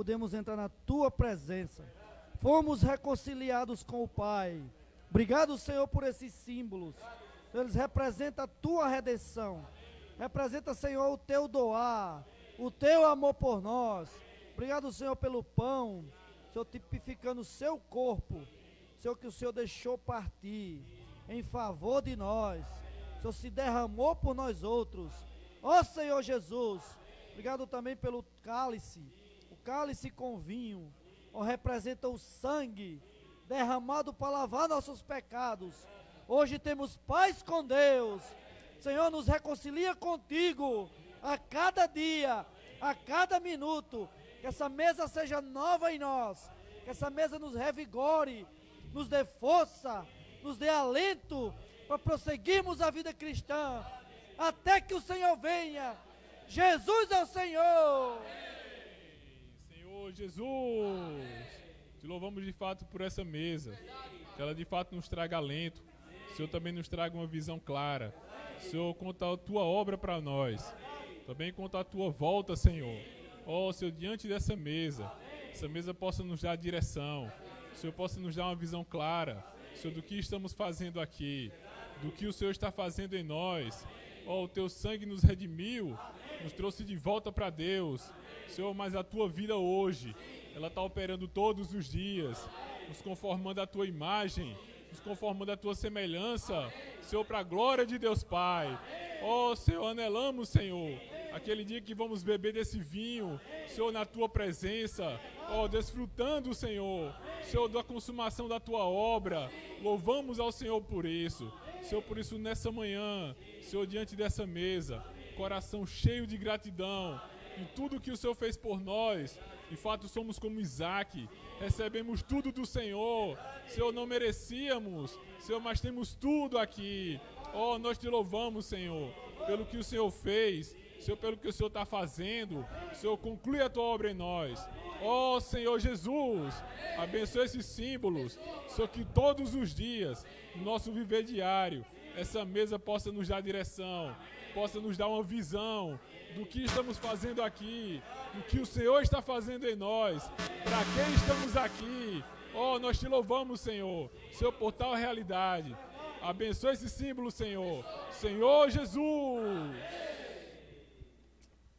podemos entrar na tua presença. Fomos reconciliados com o Pai. Obrigado, Senhor, por esses símbolos. Eles representam a tua redenção. Representa, Senhor, o teu doar, o teu amor por nós. Obrigado, Senhor, pelo pão, Senhor, tipificando o seu corpo, Senhor, que o Senhor deixou partir em favor de nós. O Senhor se derramou por nós outros. Ó Senhor Jesus, obrigado também pelo cálice, o cálice com vinho, ó, representa o sangue derramado para lavar nossos pecados. Hoje temos paz com Deus. Senhor, nos reconcilia contigo a cada dia, a cada minuto. Que essa mesa seja nova em nós, que essa mesa nos revigore, nos dê força, nos dê alento para prosseguirmos a vida cristã, até que o Senhor venha. Jesus é o Senhor. Senhor Jesus, te louvamos de fato por essa mesa, que ela de fato nos traga alento. O Senhor também nos traga uma visão clara. O Senhor, conta a tua obra para nós, também conta a tua volta, Senhor. Ó, Senhor, diante dessa mesa, essa mesa possa nos dar direção, o Senhor possa nos dar uma visão clara, Senhor, do que estamos fazendo aqui, do que o Senhor está fazendo em nós. Ó, o teu sangue nos redimiu, nos trouxe de volta para Deus. Senhor, mas a tua vida hoje, ela está operando todos os dias, nos conformando à tua imagem, nos conformando à tua semelhança, Senhor, para a glória de Deus Pai. Ó, Senhor, anelamos, Senhor, aquele dia que vamos beber desse vinho, Senhor, na tua presença, ó, desfrutando, Senhor, da consumação da tua obra. Louvamos ao Senhor por isso. Senhor, por isso nessa manhã, Senhor, diante dessa mesa, coração cheio de gratidão em tudo que o Senhor fez por nós. De fato, somos como Isaac, recebemos tudo do Senhor. Senhor, não merecíamos, Senhor, mas temos tudo aqui. Ó, nós te louvamos, Senhor, pelo que o Senhor fez, Senhor, pelo que o Senhor está fazendo. Senhor, conclui a tua obra em nós. Ó Senhor Jesus, abençoe esses símbolos, Senhor, que todos os dias, no nosso viver diário, essa mesa possa nos dar direção, possa nos dar uma visão do que estamos fazendo aqui, do que o Senhor está fazendo em nós, para quem estamos aqui. Ó, nós te louvamos, Senhor, Senhor, por tal realidade. Abençoe esse símbolo, Senhor. Senhor Jesus.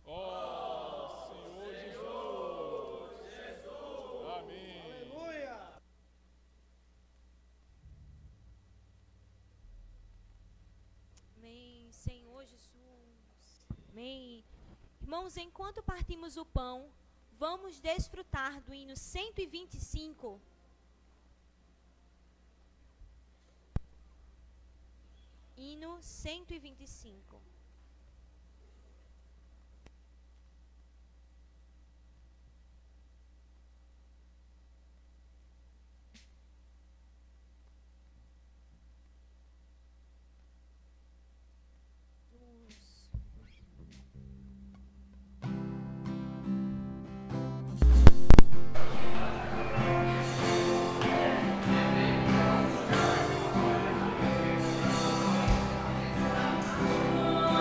Ó, Senhor Jesus. Amém. Aleluia. Amém, Senhor Jesus. Amém. Irmãos, enquanto partimos o pão, vamos desfrutar do hino 125. Hino 125. Oh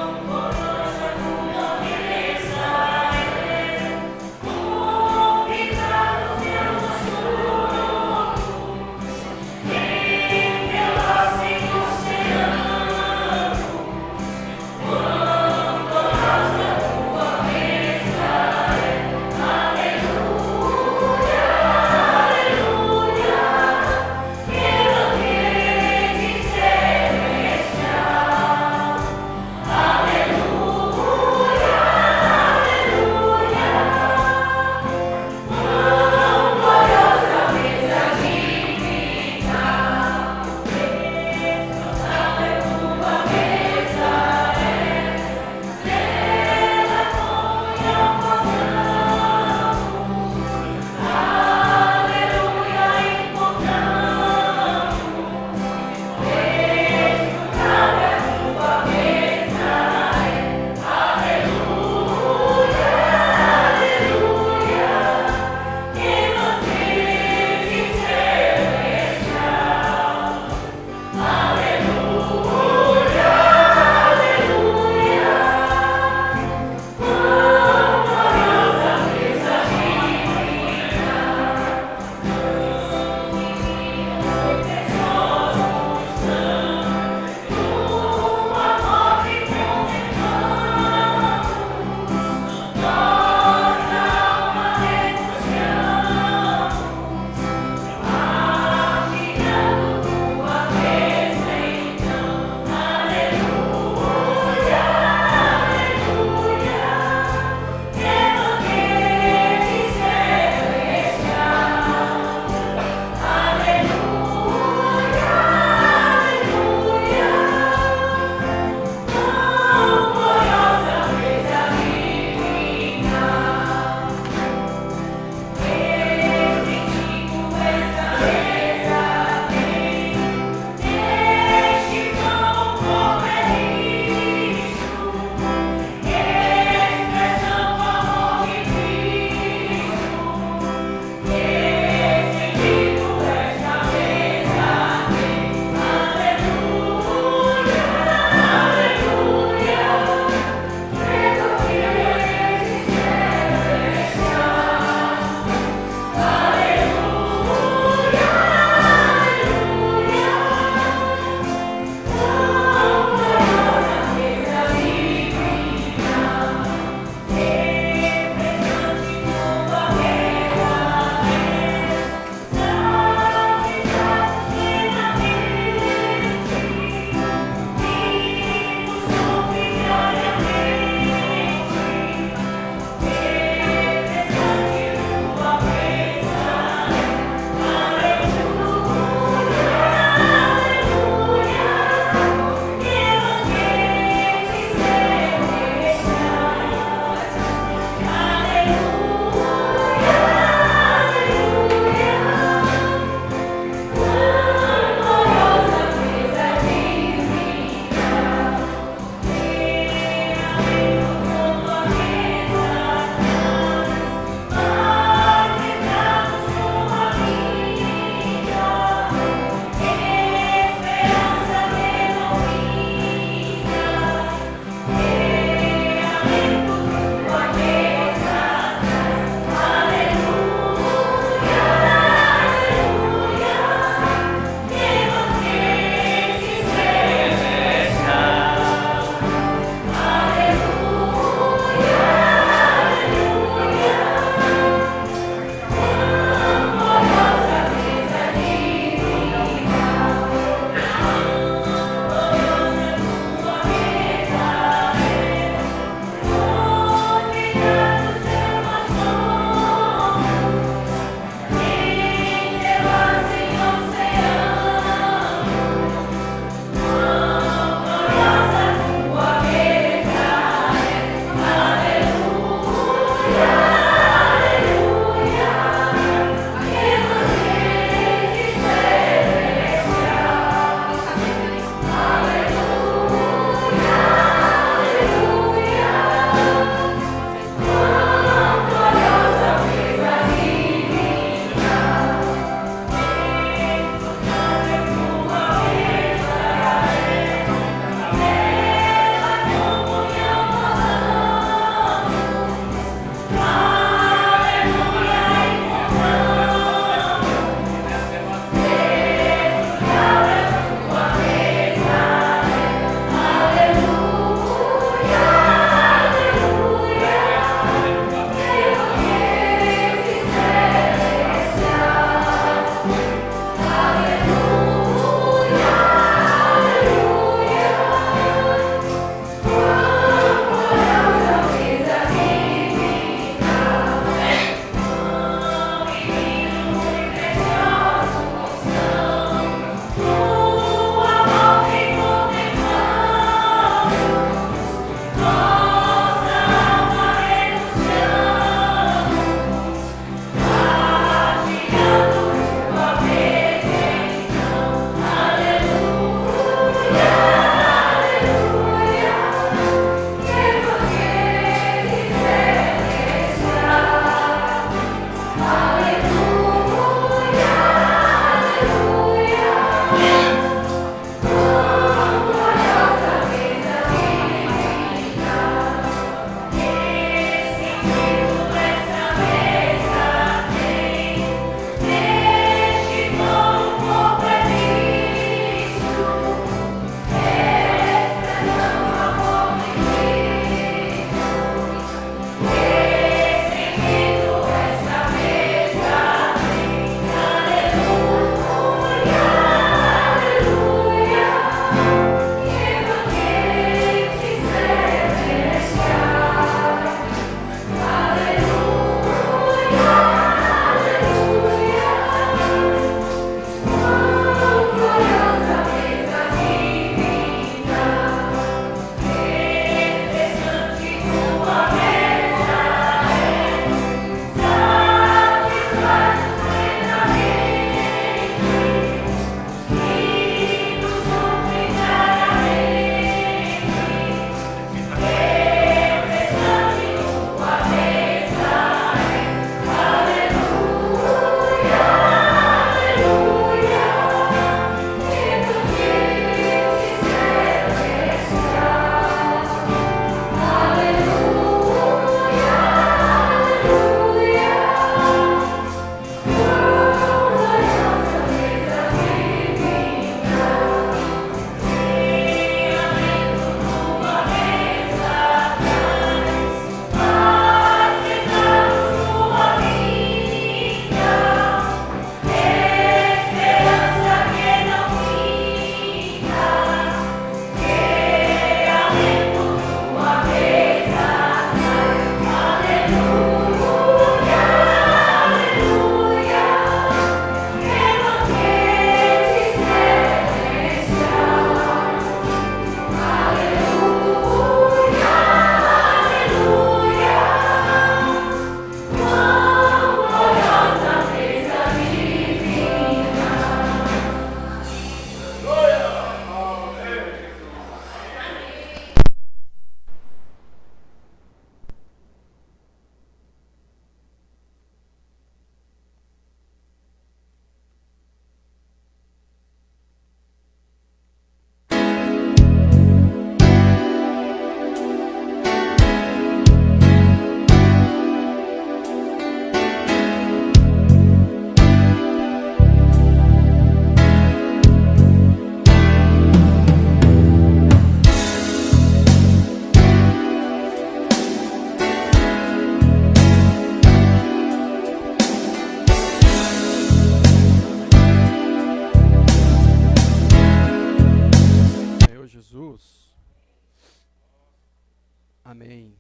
Amém.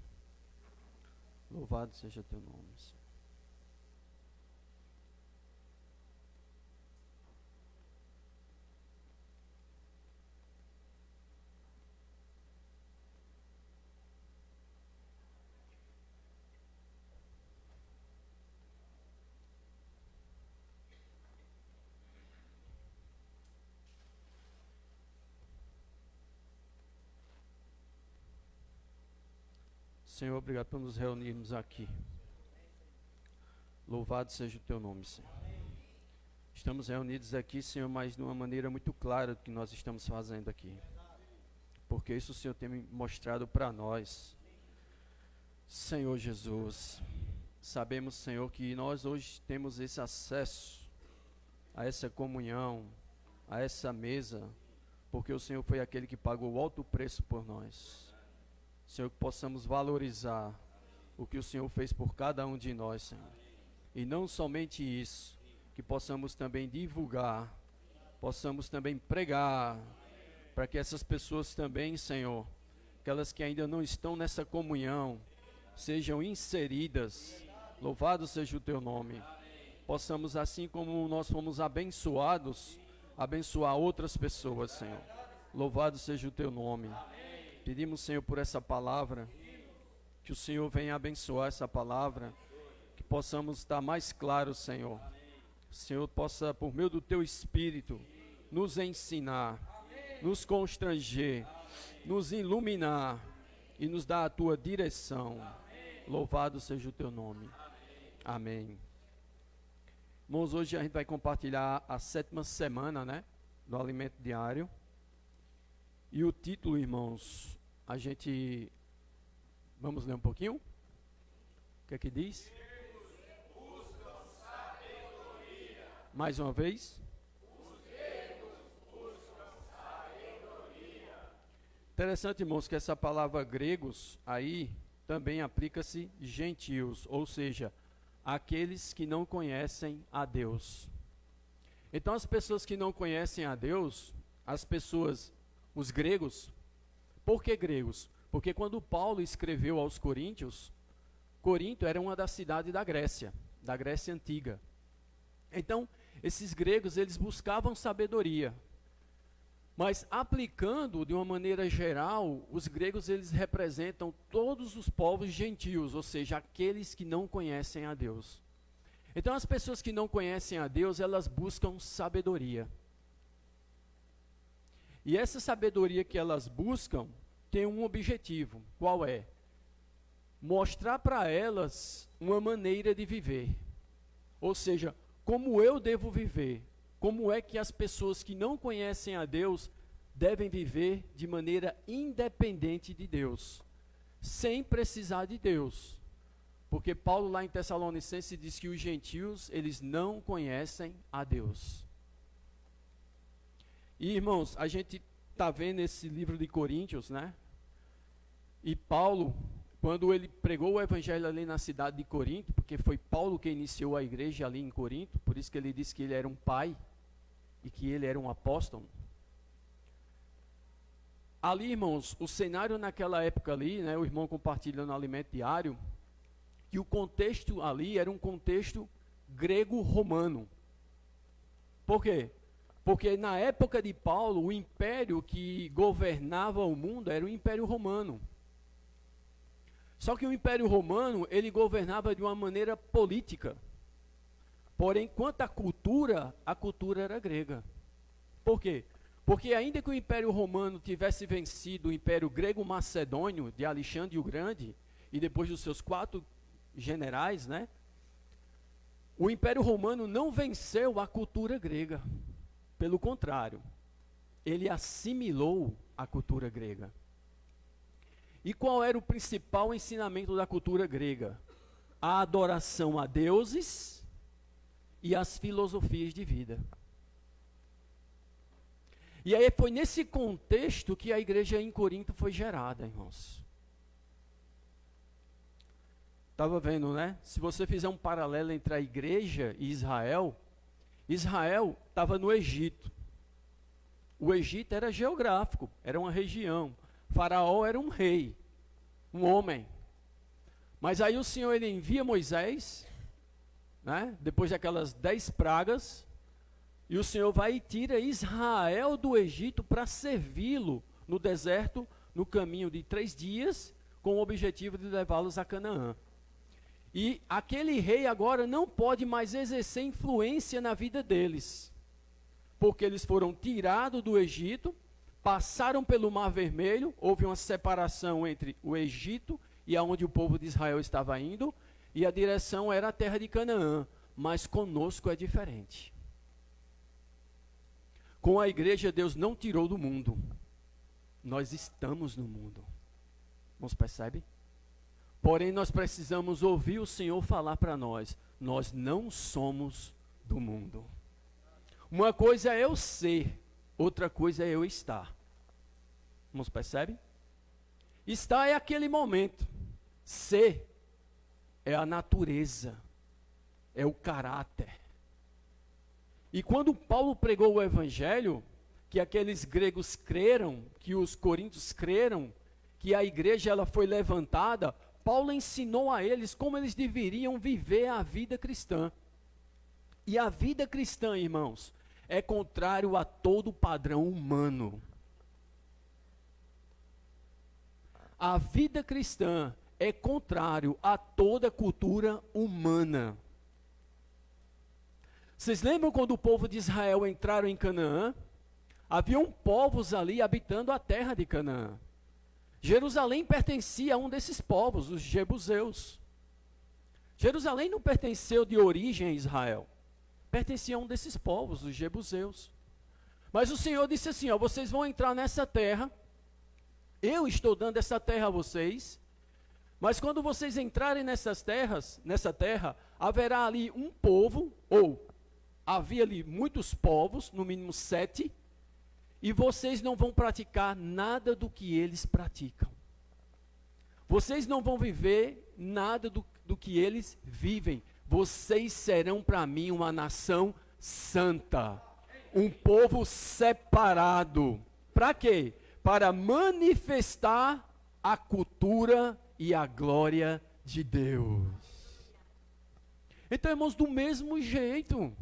Louvado seja teu nome, Senhor. Senhor, obrigado por nos reunirmos aqui. Louvado seja o teu nome, Senhor. Estamos reunidos aqui, Senhor, mas de uma maneira muito clara do que nós estamos fazendo aqui. Porque isso o Senhor tem mostrado para nós. Senhor Jesus, sabemos, Senhor, que nós hoje temos esse acesso a essa comunhão, a essa mesa, porque o Senhor foi aquele que pagou o alto preço por nós. Senhor, que possamos valorizar o que o Senhor fez por cada um de nós, Senhor. E não somente isso, que possamos também divulgar, possamos também pregar, para que essas pessoas também, Senhor, aquelas que ainda não estão nessa comunhão, sejam inseridas. Louvado seja o teu nome. Possamos, assim como nós fomos abençoados, abençoar outras pessoas, Senhor. Louvado seja o teu nome. Pedimos, Senhor, por essa palavra, que o Senhor venha abençoar essa palavra, que possamos estar mais claros, Senhor. O Senhor possa, por meio do teu Espírito, nos ensinar, nos constranger, nos iluminar e nos dar a tua direção. Louvado seja o teu nome. Amém. Irmãos, hoje a gente vai compartilhar a 7ª semana, né, do alimento diário. E o título, irmãos, vamos ler um pouquinho? O que é que diz? Mais uma vez. Interessante, irmãos, que essa palavra gregos aí também aplica-se gentios, ou seja, aqueles que não conhecem a Deus. Então as pessoas que não conhecem a Deus, os gregos, por que gregos? Porque quando Paulo escreveu aos Coríntios, Corinto era uma das cidades da Grécia antiga. Então, esses gregos, eles buscavam sabedoria. Mas aplicando de uma maneira geral, os gregos, eles representam todos os povos gentios, ou seja, aqueles que não conhecem a Deus. Então, as pessoas que não conhecem a Deus, elas buscam sabedoria. E essa sabedoria que elas buscam tem um objetivo. Qual é? Mostrar para elas uma maneira de viver. Ou seja, como eu devo viver. Como é que as pessoas que não conhecem a Deus devem viver de maneira independente de Deus. Sem precisar de Deus. Porque Paulo lá em Tessalonicenses diz que os gentios, eles não conhecem a Deus. E, irmãos, a gente está vendo esse livro de Coríntios, né? E Paulo, quando ele pregou o evangelho ali na cidade de Corinto, porque foi Paulo que iniciou a igreja ali em Corinto, por isso que ele disse que ele era um pai e que ele era um apóstolo. Ali, irmãos, o cenário naquela época ali, né? O irmão compartilhando o alimento diário, que o contexto ali era um contexto grego-romano. Por quê? Porque na época de Paulo, o império que governava o mundo era o Império Romano. Só que o Império Romano, ele governava de uma maneira política. Porém, quanto à cultura, a cultura era grega. Por quê? Porque ainda que o Império Romano tivesse vencido o Império Grego-Macedônio de Alexandre o Grande, e depois dos seus 4 generais, né? O Império Romano não venceu a cultura grega. Pelo contrário, ele assimilou a cultura grega. E qual era o principal ensinamento da cultura grega? A adoração a deuses e as filosofias de vida. E aí foi nesse contexto que a igreja em Corinto foi gerada, irmãos. Estava vendo, né? Se você fizer um paralelo entre a igreja e Israel, Israel estava no Egito. O Egito era geográfico, era uma região. Faraó era um rei. um homem. Mas aí o Senhor, ele envia Moisés, né, depois daquelas 10 pragas, e o Senhor vai e tira Israel do Egito para servi-lo no deserto, no caminho de 3 dias, com o objetivo de levá-los a Canaã. E aquele rei agora não pode mais exercer influência na vida deles, porque eles foram tirados do Egito, passaram pelo Mar Vermelho, houve uma separação entre o Egito e aonde o povo de Israel estava indo, e a direção era a terra de Canaã, mas conosco é diferente. Com a igreja, Deus não tirou do mundo, nós estamos no mundo. Você percebe? Porém, nós precisamos ouvir o Senhor falar para nós, nós não somos do mundo. Uma coisa é eu ser, outra coisa é eu estar. Você percebe? Estar é aquele momento, ser é a natureza, é o caráter. E quando Paulo pregou o evangelho, que aqueles gregos creram, que os coríntios creram, que a igreja ela foi levantada, Paulo ensinou a eles como eles deveriam viver a vida cristã. E a vida cristã, irmãos, é contrário a todo padrão humano. A vida cristã é contrário a toda cultura humana. Vocês lembram quando o povo de Israel entraram em Canaã? Haviam povos ali habitando a terra de Canaã. Jerusalém pertencia a um desses povos, os jebuseus. Jerusalém não pertenceu de origem a Israel. Pertencia a um desses povos, os jebuseus. Mas o Senhor disse assim, ó, vocês vão entrar nessa terra, eu estou dando essa terra a vocês, mas quando vocês entrarem nessa terra, haverá ali um povo, ou havia ali muitos povos, no mínimo 7, e vocês não vão praticar nada do que eles praticam. Vocês não vão viver nada do que eles vivem. Vocês serão para mim uma nação santa, um povo separado. Para quê? Para manifestar a cultura e a glória de Deus. Então, irmãos, do mesmo jeito,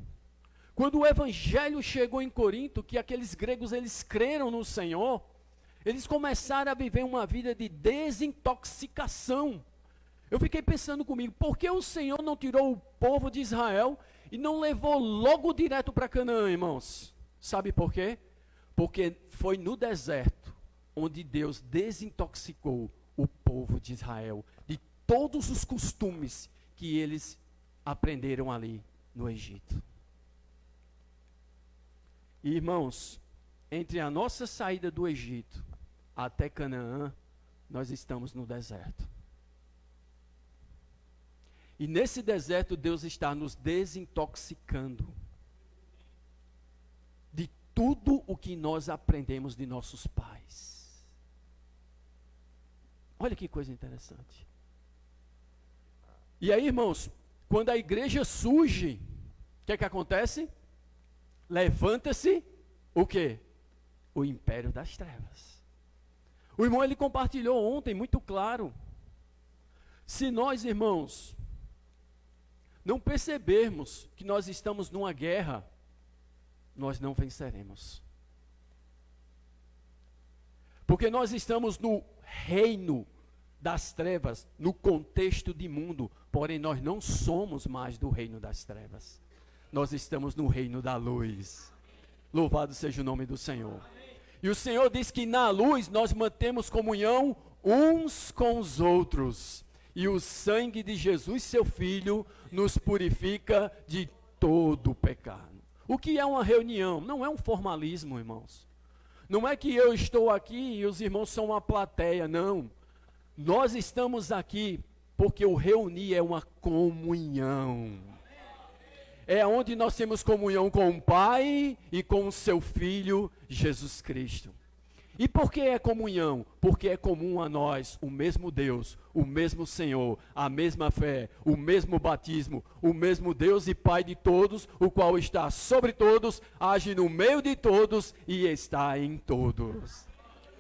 quando o evangelho chegou em Corinto, que aqueles gregos, eles creram no Senhor, eles começaram a viver uma vida de desintoxicação. Eu fiquei pensando comigo, por que o Senhor não tirou o povo de Israel e não levou logo direto para Canaã, irmãos? Sabe por quê? Porque foi no deserto onde Deus desintoxicou o povo de Israel de todos os costumes que eles aprenderam ali no Egito. E, irmãos, entre a nossa saída do Egito até Canaã, nós estamos no deserto. E nesse deserto Deus está nos desintoxicando de tudo o que nós aprendemos de nossos pais. Olha que coisa interessante. E aí, irmãos, quando a igreja surge, o que é que acontece? Levanta-se o quê? O império das trevas. O irmão, ele compartilhou ontem, muito claro. Se nós, irmãos, não percebermos que nós estamos numa guerra, nós não venceremos. Porque nós estamos no reino das trevas, no contexto de mundo, porém nós não somos mais do reino das trevas. Nós estamos no reino da luz. Louvado seja o nome do Senhor. E o Senhor diz que na luz nós mantemos comunhão uns com os outros. E o sangue de Jesus, seu Filho, nos purifica de todo o pecado. O que é uma reunião? Não é um formalismo, irmãos. Não é que eu estou aqui e os irmãos são uma plateia, não. Nós estamos aqui porque o reunir é uma comunhão. É onde nós temos comunhão com o Pai e com o seu Filho, Jesus Cristo. E por que é comunhão? Porque é comum a nós o mesmo Deus, o mesmo Senhor, a mesma fé, o mesmo batismo, o mesmo Deus e Pai de todos, o qual está sobre todos, age no meio de todos e está em todos.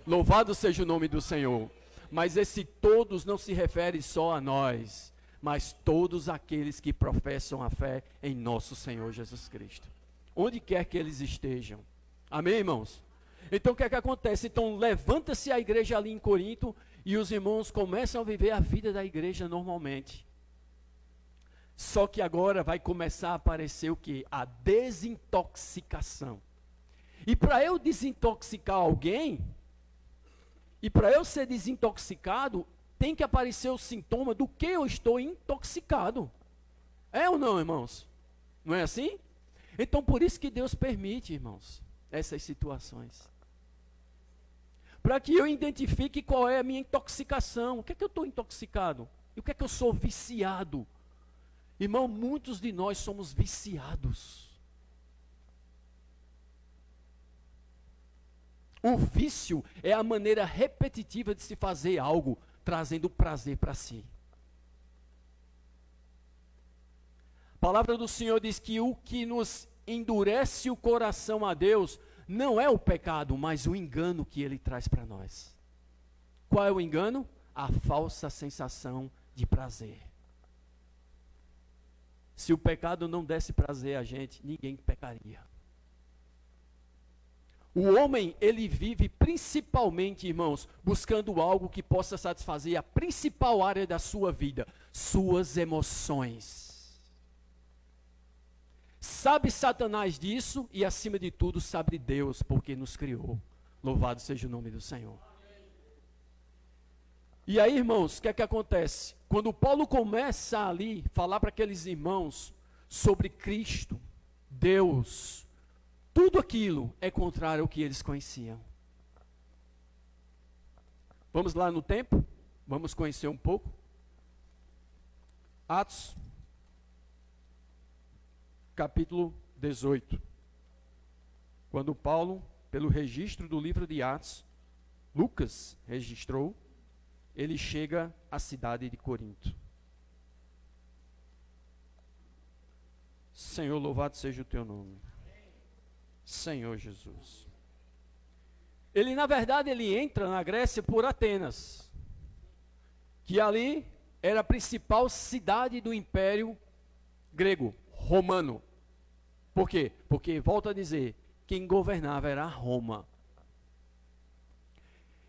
Louvado seja o nome do Senhor. Mas esse todos não se refere só a nós, mas todos aqueles que professam a fé em nosso Senhor Jesus Cristo. Onde quer que eles estejam. Amém, irmãos? Então o que é que acontece? Então levanta-se a igreja ali em Corinto e os irmãos começam a viver a vida da igreja normalmente. Só que agora vai começar a aparecer o quê? A desintoxicação. E para eu desintoxicar alguém, e para eu ser desintoxicado, tem que aparecer o sintoma do que eu estou intoxicado. É ou não, irmãos? Não é assim? Então por isso que Deus permite, irmãos, essas situações. Para que eu identifique qual é a minha intoxicação. O que é que eu estou intoxicado? E o que é que eu sou viciado? Irmão, muitos de nós somos viciados. O vício é a maneira repetitiva de se fazer algo, trazendo prazer para si. A palavra do Senhor diz que o que nos endurece o coração a Deus não é o pecado, mas o engano que ele traz para nós. Qual é o engano? A falsa sensação de prazer. Se o pecado não desse prazer a gente, ninguém pecaria. O homem, ele vive principalmente, irmãos, buscando algo que possa satisfazer a principal área da sua vida, suas emoções. Sabe Satanás disso e, acima de tudo, sabe Deus, porque nos criou. Louvado seja o nome do Senhor. E aí, irmãos, o que é que acontece? Quando Paulo começa ali a falar para aqueles irmãos sobre Cristo, Deus, tudo aquilo é contrário ao que eles conheciam. Vamos lá no tempo? Vamos conhecer um pouco? Atos, capítulo 18. Quando Paulo, pelo registro do livro de Atos, Lucas registrou, ele chega à cidade de Corinto. Senhor, louvado seja o teu nome. Senhor Jesus. Ele, na verdade, ele entra na Grécia por Atenas, que ali era a principal cidade do Império Grego, Romano. Por quê? Porque, volto a dizer, quem governava era Roma.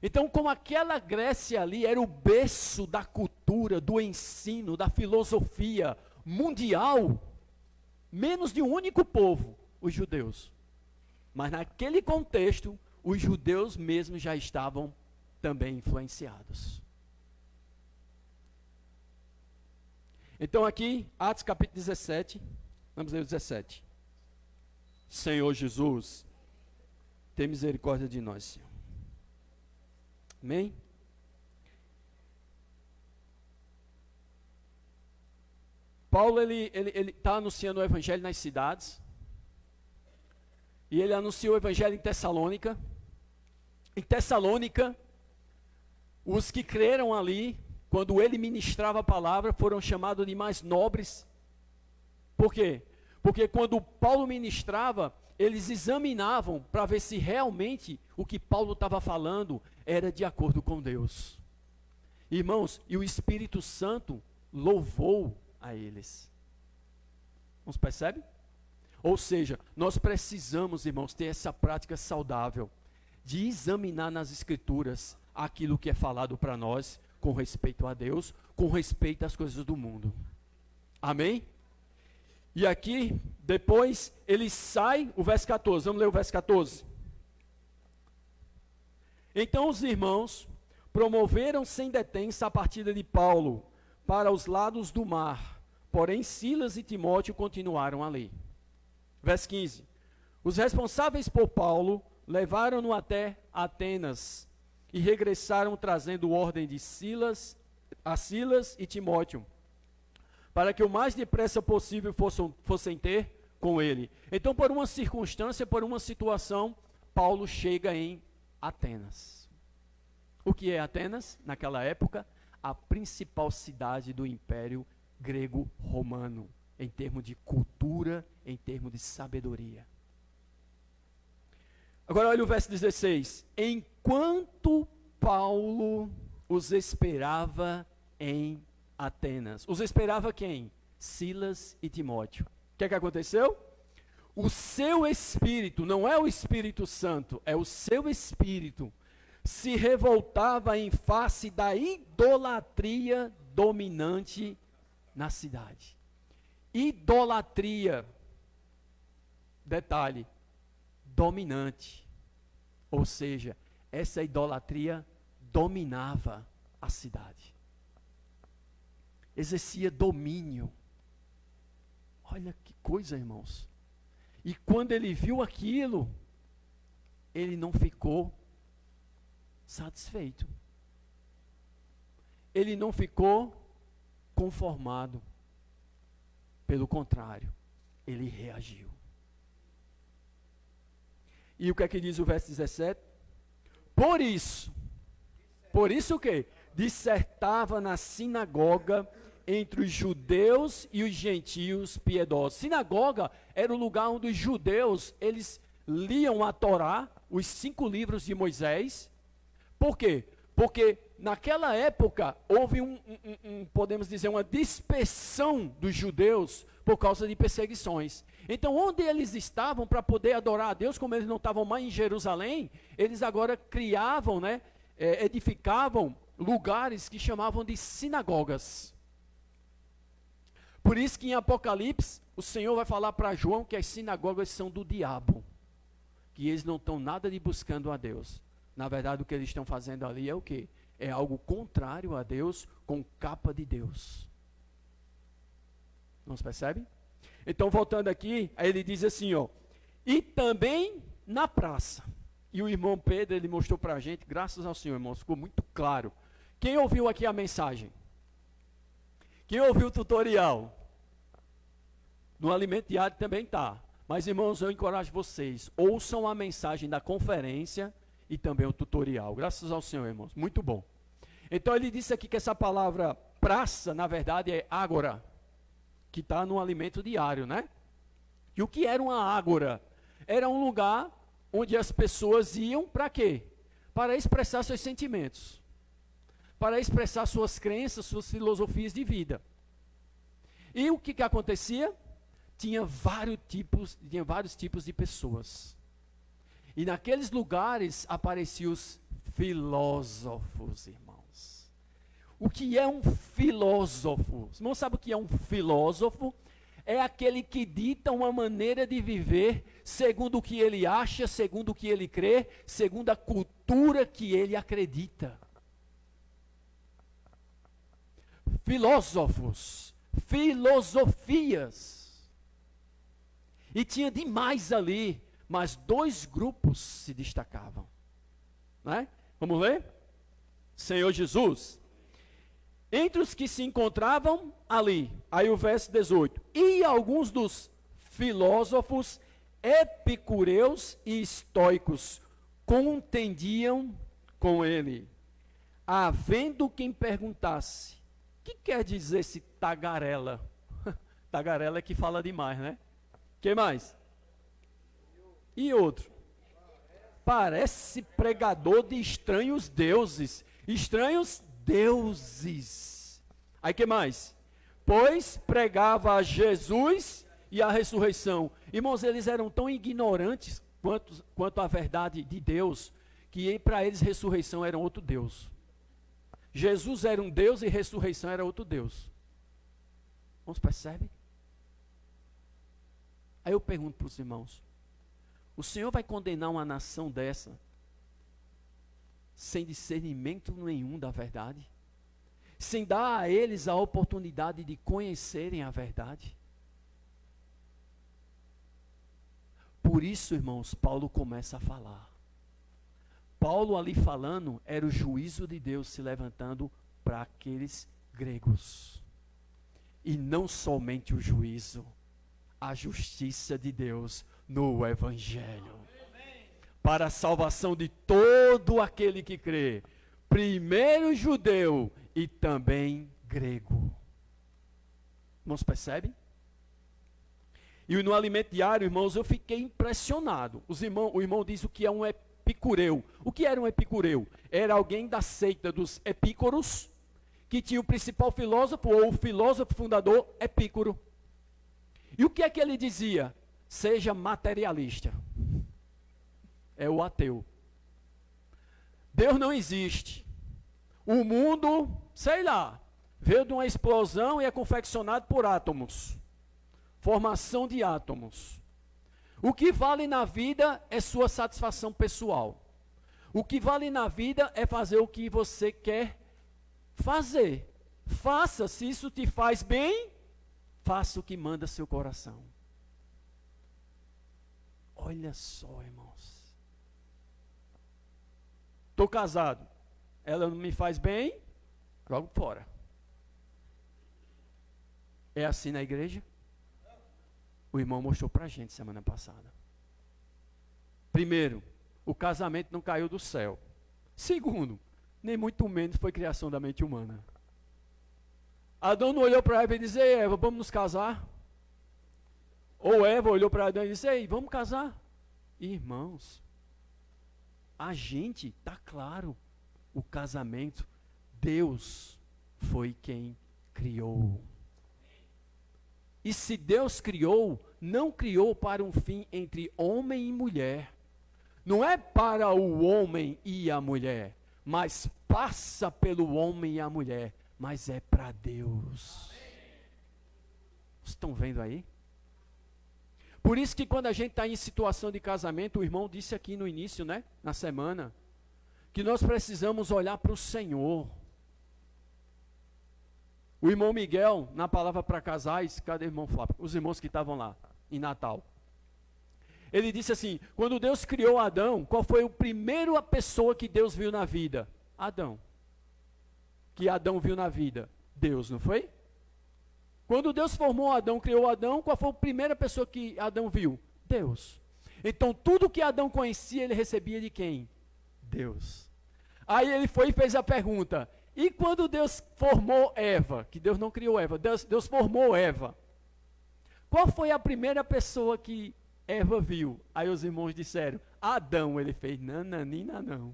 Então, como aquela Grécia ali era o berço da cultura, do ensino, da filosofia mundial, menos de um único povo, os judeus. Mas naquele contexto, os judeus mesmos já estavam também influenciados. Então aqui, Atos capítulo 17, vamos ler o 17. Senhor Jesus, tem misericórdia de nós, Senhor. Amém? Paulo, ele está anunciando o evangelho nas cidades. E ele anunciou o evangelho em Tessalônica. Em Tessalônica, os que creram ali, quando ele ministrava a palavra, foram chamados de mais nobres. Por quê? Porque quando Paulo ministrava, eles examinavam para ver se realmente o que Paulo estava falando era de acordo com Deus. Irmãos, e o Espírito Santo louvou a eles. Nos percebe? Ou seja, nós precisamos, irmãos, ter essa prática saudável de examinar nas Escrituras aquilo que é falado para nós com respeito a Deus, com respeito às coisas do mundo. Amém? E aqui, depois, ele sai, o verso 14, vamos ler o verso 14. Então os irmãos promoveram sem detença a partida de Paulo para os lados do mar, porém Silas e Timóteo continuaram ali. Verso 15. Os responsáveis por Paulo levaram-no até Atenas e regressaram trazendo ordem de Silas e Timóteo, para que o mais depressa possível fossem ter com ele. Então, por uma circunstância, por uma situação, Paulo chega em Atenas. O que é Atenas? Naquela época, a principal cidade do Império Grego-Romano, em termos de cultura, em termos de sabedoria. Agora olha o verso 16. Enquanto Paulo os esperava em Atenas. Os esperava quem? Silas e Timóteo. O que é que aconteceu? O seu espírito, não é o Espírito Santo, é o seu espírito, se revoltava em face da idolatria dominante na cidade. Idolatria, detalhe, dominante. Ou seja, essa idolatria dominava a cidade. Exercia domínio. Olha que coisa, irmãos. E quando ele viu aquilo, ele não ficou satisfeito. Ele não ficou conformado. Pelo contrário, ele reagiu. E o que é que diz o verso 17? Por isso o quê? Dissertava na sinagoga entre os judeus e os gentios piedosos. Sinagoga era o lugar onde os judeus, eles liam a Torá, os 5 livros de Moisés. Por quê? Porque naquela época houve podemos dizer, uma dispersão dos judeus por causa de perseguições. Então, onde eles estavam para poder adorar a Deus, como eles não estavam mais em Jerusalém, eles agora criavam, edificavam lugares que chamavam de sinagogas. Por isso que em Apocalipse, o Senhor vai falar para João que as sinagogas são do diabo, que eles não estão nada de buscando a Deus. Na verdade, o que eles estão fazendo ali é o quê? É algo contrário a Deus, com capa de Deus. Não se percebe? Então, voltando aqui, aí ele diz assim, e também na praça. E o irmão Pedro, ele mostrou para a gente, graças ao Senhor, irmãos, ficou muito claro. Quem ouviu aqui a mensagem? Quem ouviu o tutorial? No Alimento Diário também está. Mas, irmãos, eu encorajo vocês, ouçam a mensagem da conferência e também o tutorial. Graças ao Senhor, irmãos. Muito bom. Então, ele disse aqui que essa palavra praça, na verdade, é ágora, que está no Alimento Diário, né? E o que era uma ágora? Era um lugar onde as pessoas iam para quê? Para expressar seus sentimentos, para expressar suas crenças, suas filosofias de vida. E o que acontecia? Tinha vários tipos de pessoas. E naqueles lugares apareciam os filósofos, irmãos. O que é um filósofo? Os irmãos sabem o que é um filósofo? É aquele que dita uma maneira de viver segundo o que ele acha, segundo o que ele crê, segundo a cultura que ele acredita. Filósofos, filosofias. E tinha demais ali, mas 2 grupos se destacavam. Né? Vamos ler? Senhor Jesus. Entre os que se encontravam ali, aí o verso 18, e alguns dos filósofos epicureus e estoicos contendiam com ele, havendo quem perguntasse, o que quer dizer esse tagarela? Tagarela é que fala demais, né? Que mais? E outro? Parece pregador de estranhos deuses. Estranhos deuses. Aí que mais? Pois pregava a Jesus e a ressurreição. Irmãos, eles eram tão ignorantes quanto a verdade de Deus, que para eles ressurreição era outro Deus. Jesus era um Deus e ressurreição era outro Deus. Irmãos, percebe? Aí eu pergunto para os irmãos, o Senhor vai condenar uma nação dessa sem discernimento nenhum da verdade? Sem dar a eles a oportunidade de conhecerem a verdade? Por isso, irmãos, Paulo começa a falar. Paulo ali falando era o juízo de Deus se levantando para aqueles gregos. E não somente o juízo, a justiça de Deus no Evangelho. Para a salvação de todo aquele que crê, primeiro judeu e também grego. Irmãos, percebem? E no Alimento Diário, irmãos, eu fiquei impressionado. O irmão diz o que é um epicureu. epicureu. O que era um epicureu? Era alguém da seita dos epícoros, que tinha o principal filósofo, ou o filósofo fundador, Epicuro. E o que é que ele dizia? Seja materialista. É o ateu. Deus não existe. O mundo, sei lá, veio de uma explosão e é confeccionado por átomos. Formação de átomos. O que vale na vida é sua satisfação pessoal. O que vale na vida é fazer o que você quer fazer. Faça, se isso te faz bem, faça o que manda seu coração. Olha só, irmãos. Estou casado. Ela não me faz bem, jogo fora. É assim na igreja? O irmão mostrou para a gente semana passada. Primeiro, o casamento não caiu do céu. Segundo, nem muito menos foi criação da mente humana. Adão não olhou para Eva e disse: ei, Eva, vamos nos casar? Ou Eva olhou para Adão e disse: ei, vamos casar? Irmãos, a gente, está claro, o casamento, Deus foi quem criou. E se Deus criou, não criou para um fim entre homem e mulher. Não é para o homem e a mulher, mas passa pelo homem e a mulher, mas é para Deus. Vocês estão vendo aí? Por isso que quando a gente está em situação de casamento, o irmão disse aqui no início, né, na semana, que nós precisamos olhar para o Senhor. O irmão Miguel, na palavra para casais, cadê o irmão Flávio? Os irmãos que estavam lá, em Natal. Ele disse assim, quando Deus criou Adão, qual foi a primeira pessoa que Deus viu na vida? Adão. Que Adão viu na vida? Deus, não foi? Quando Deus formou Adão, criou Adão, qual foi a primeira pessoa que Adão viu? Deus. Então, tudo que Adão conhecia, ele recebia de quem? Deus. Aí ele foi e fez a pergunta, e quando Deus formou Eva, que Deus não criou Eva, Deus formou Eva, qual foi a primeira pessoa que Eva viu? Aí os irmãos disseram, Adão. Ele fez, nananina não.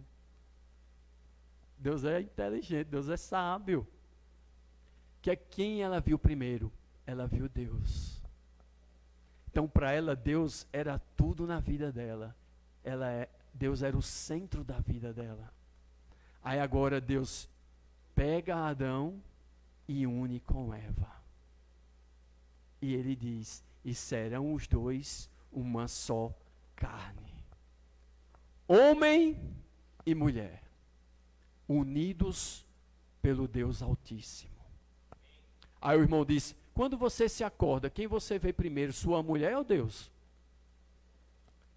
Deus é inteligente, Deus é sábio. Que é quem ela viu primeiro? Ela viu Deus. Então para ela Deus era tudo na vida dela. Deus era o centro da vida dela. Aí agora Deus pega Adão e une com Eva. E ele diz, e serão os dois uma só carne. Homem e mulher, unidos pelo Deus Altíssimo. Aí o irmão disse, quando você se acorda, quem você vê primeiro, sua mulher ou Deus?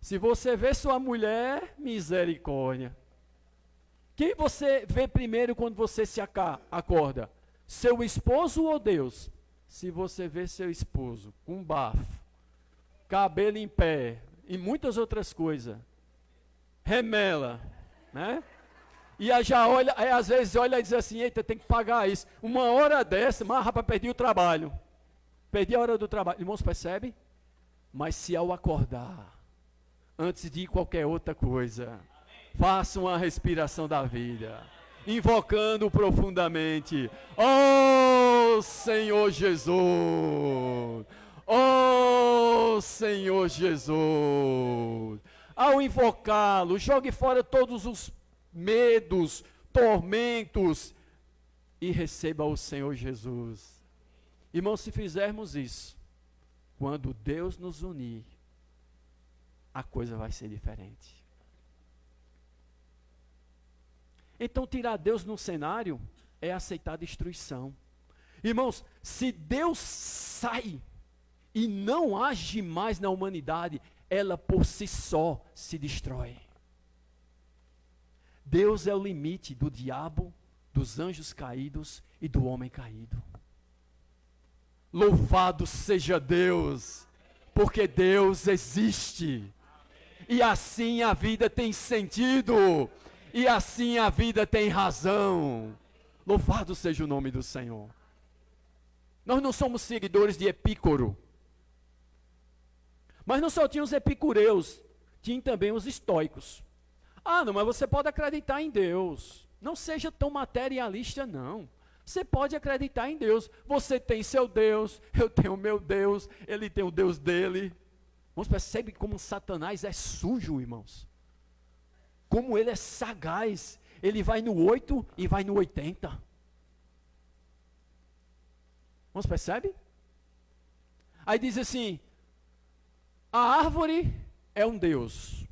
Se você vê sua mulher, misericórdia. Quem você vê primeiro quando você se acorda? Seu esposo ou Deus? Se você vê seu esposo com bafo, cabelo em pé e muitas outras coisas, remela, né? E aí já olha, aí às vezes olha e diz assim, eita, tem que pagar isso. Uma hora dessa, mas rapaz, perdi o trabalho. Perdi a hora do trabalho. Irmãos, percebe? Mas se ao acordar, antes de qualquer outra coisa, faça uma respiração da vida, invocando profundamente, oh Senhor Jesus, oh Senhor Jesus. Ao invocá-lo, jogue fora todos os medos, tormentos e receba o Senhor Jesus. Irmãos, se fizermos isso, quando Deus nos unir, a coisa vai ser diferente. Então, tirar Deus no cenário é aceitar a destruição. Irmãos, se Deus sai e não age mais na humanidade, ela por si só se destrói. Deus é o limite do diabo, dos anjos caídos e do homem caído. Louvado seja Deus, porque Deus existe. E assim a vida tem sentido. E assim a vida tem razão. Louvado seja o nome do Senhor. Nós não somos seguidores de Epicuro. Mas não só tinha os epicureus, tinha também os estoicos. Ah, não, mas você pode acreditar em Deus. Não seja tão materialista, não. Você pode acreditar em Deus. Você tem seu Deus, eu tenho o meu Deus, ele tem o Deus dele. Você percebe como Satanás é sujo, irmãos? Como ele é sagaz. Ele vai no 8 e vai no 80. Você percebe? Aí diz assim, a árvore é um Deus.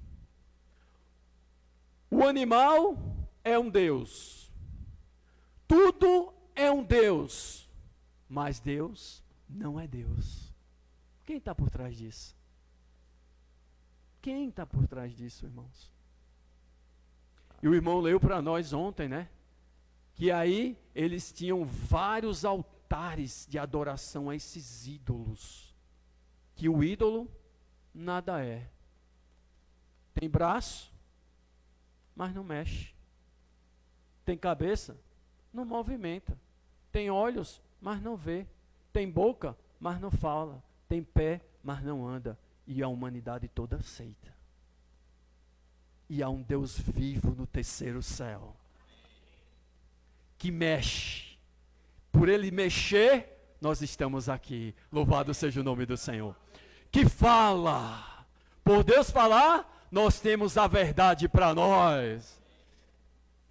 O animal é um Deus. Tudo é um Deus. Mas Deus não é Deus. Quem está por trás disso? Quem está por trás disso, irmãos? E o irmão leu para nós ontem, né? Que aí eles tinham vários altares de adoração a esses ídolos. Que o ídolo nada é. Tem braço, mas não mexe. Tem cabeça, não movimenta. Tem olhos, mas não vê. Tem boca, mas não fala. Tem pé, mas não anda. E a humanidade toda aceita. E há um Deus vivo no terceiro céu. Que mexe. Por ele mexer, nós estamos aqui. Louvado seja o nome do Senhor. Que fala. Por Deus falar, nós temos a verdade para nós.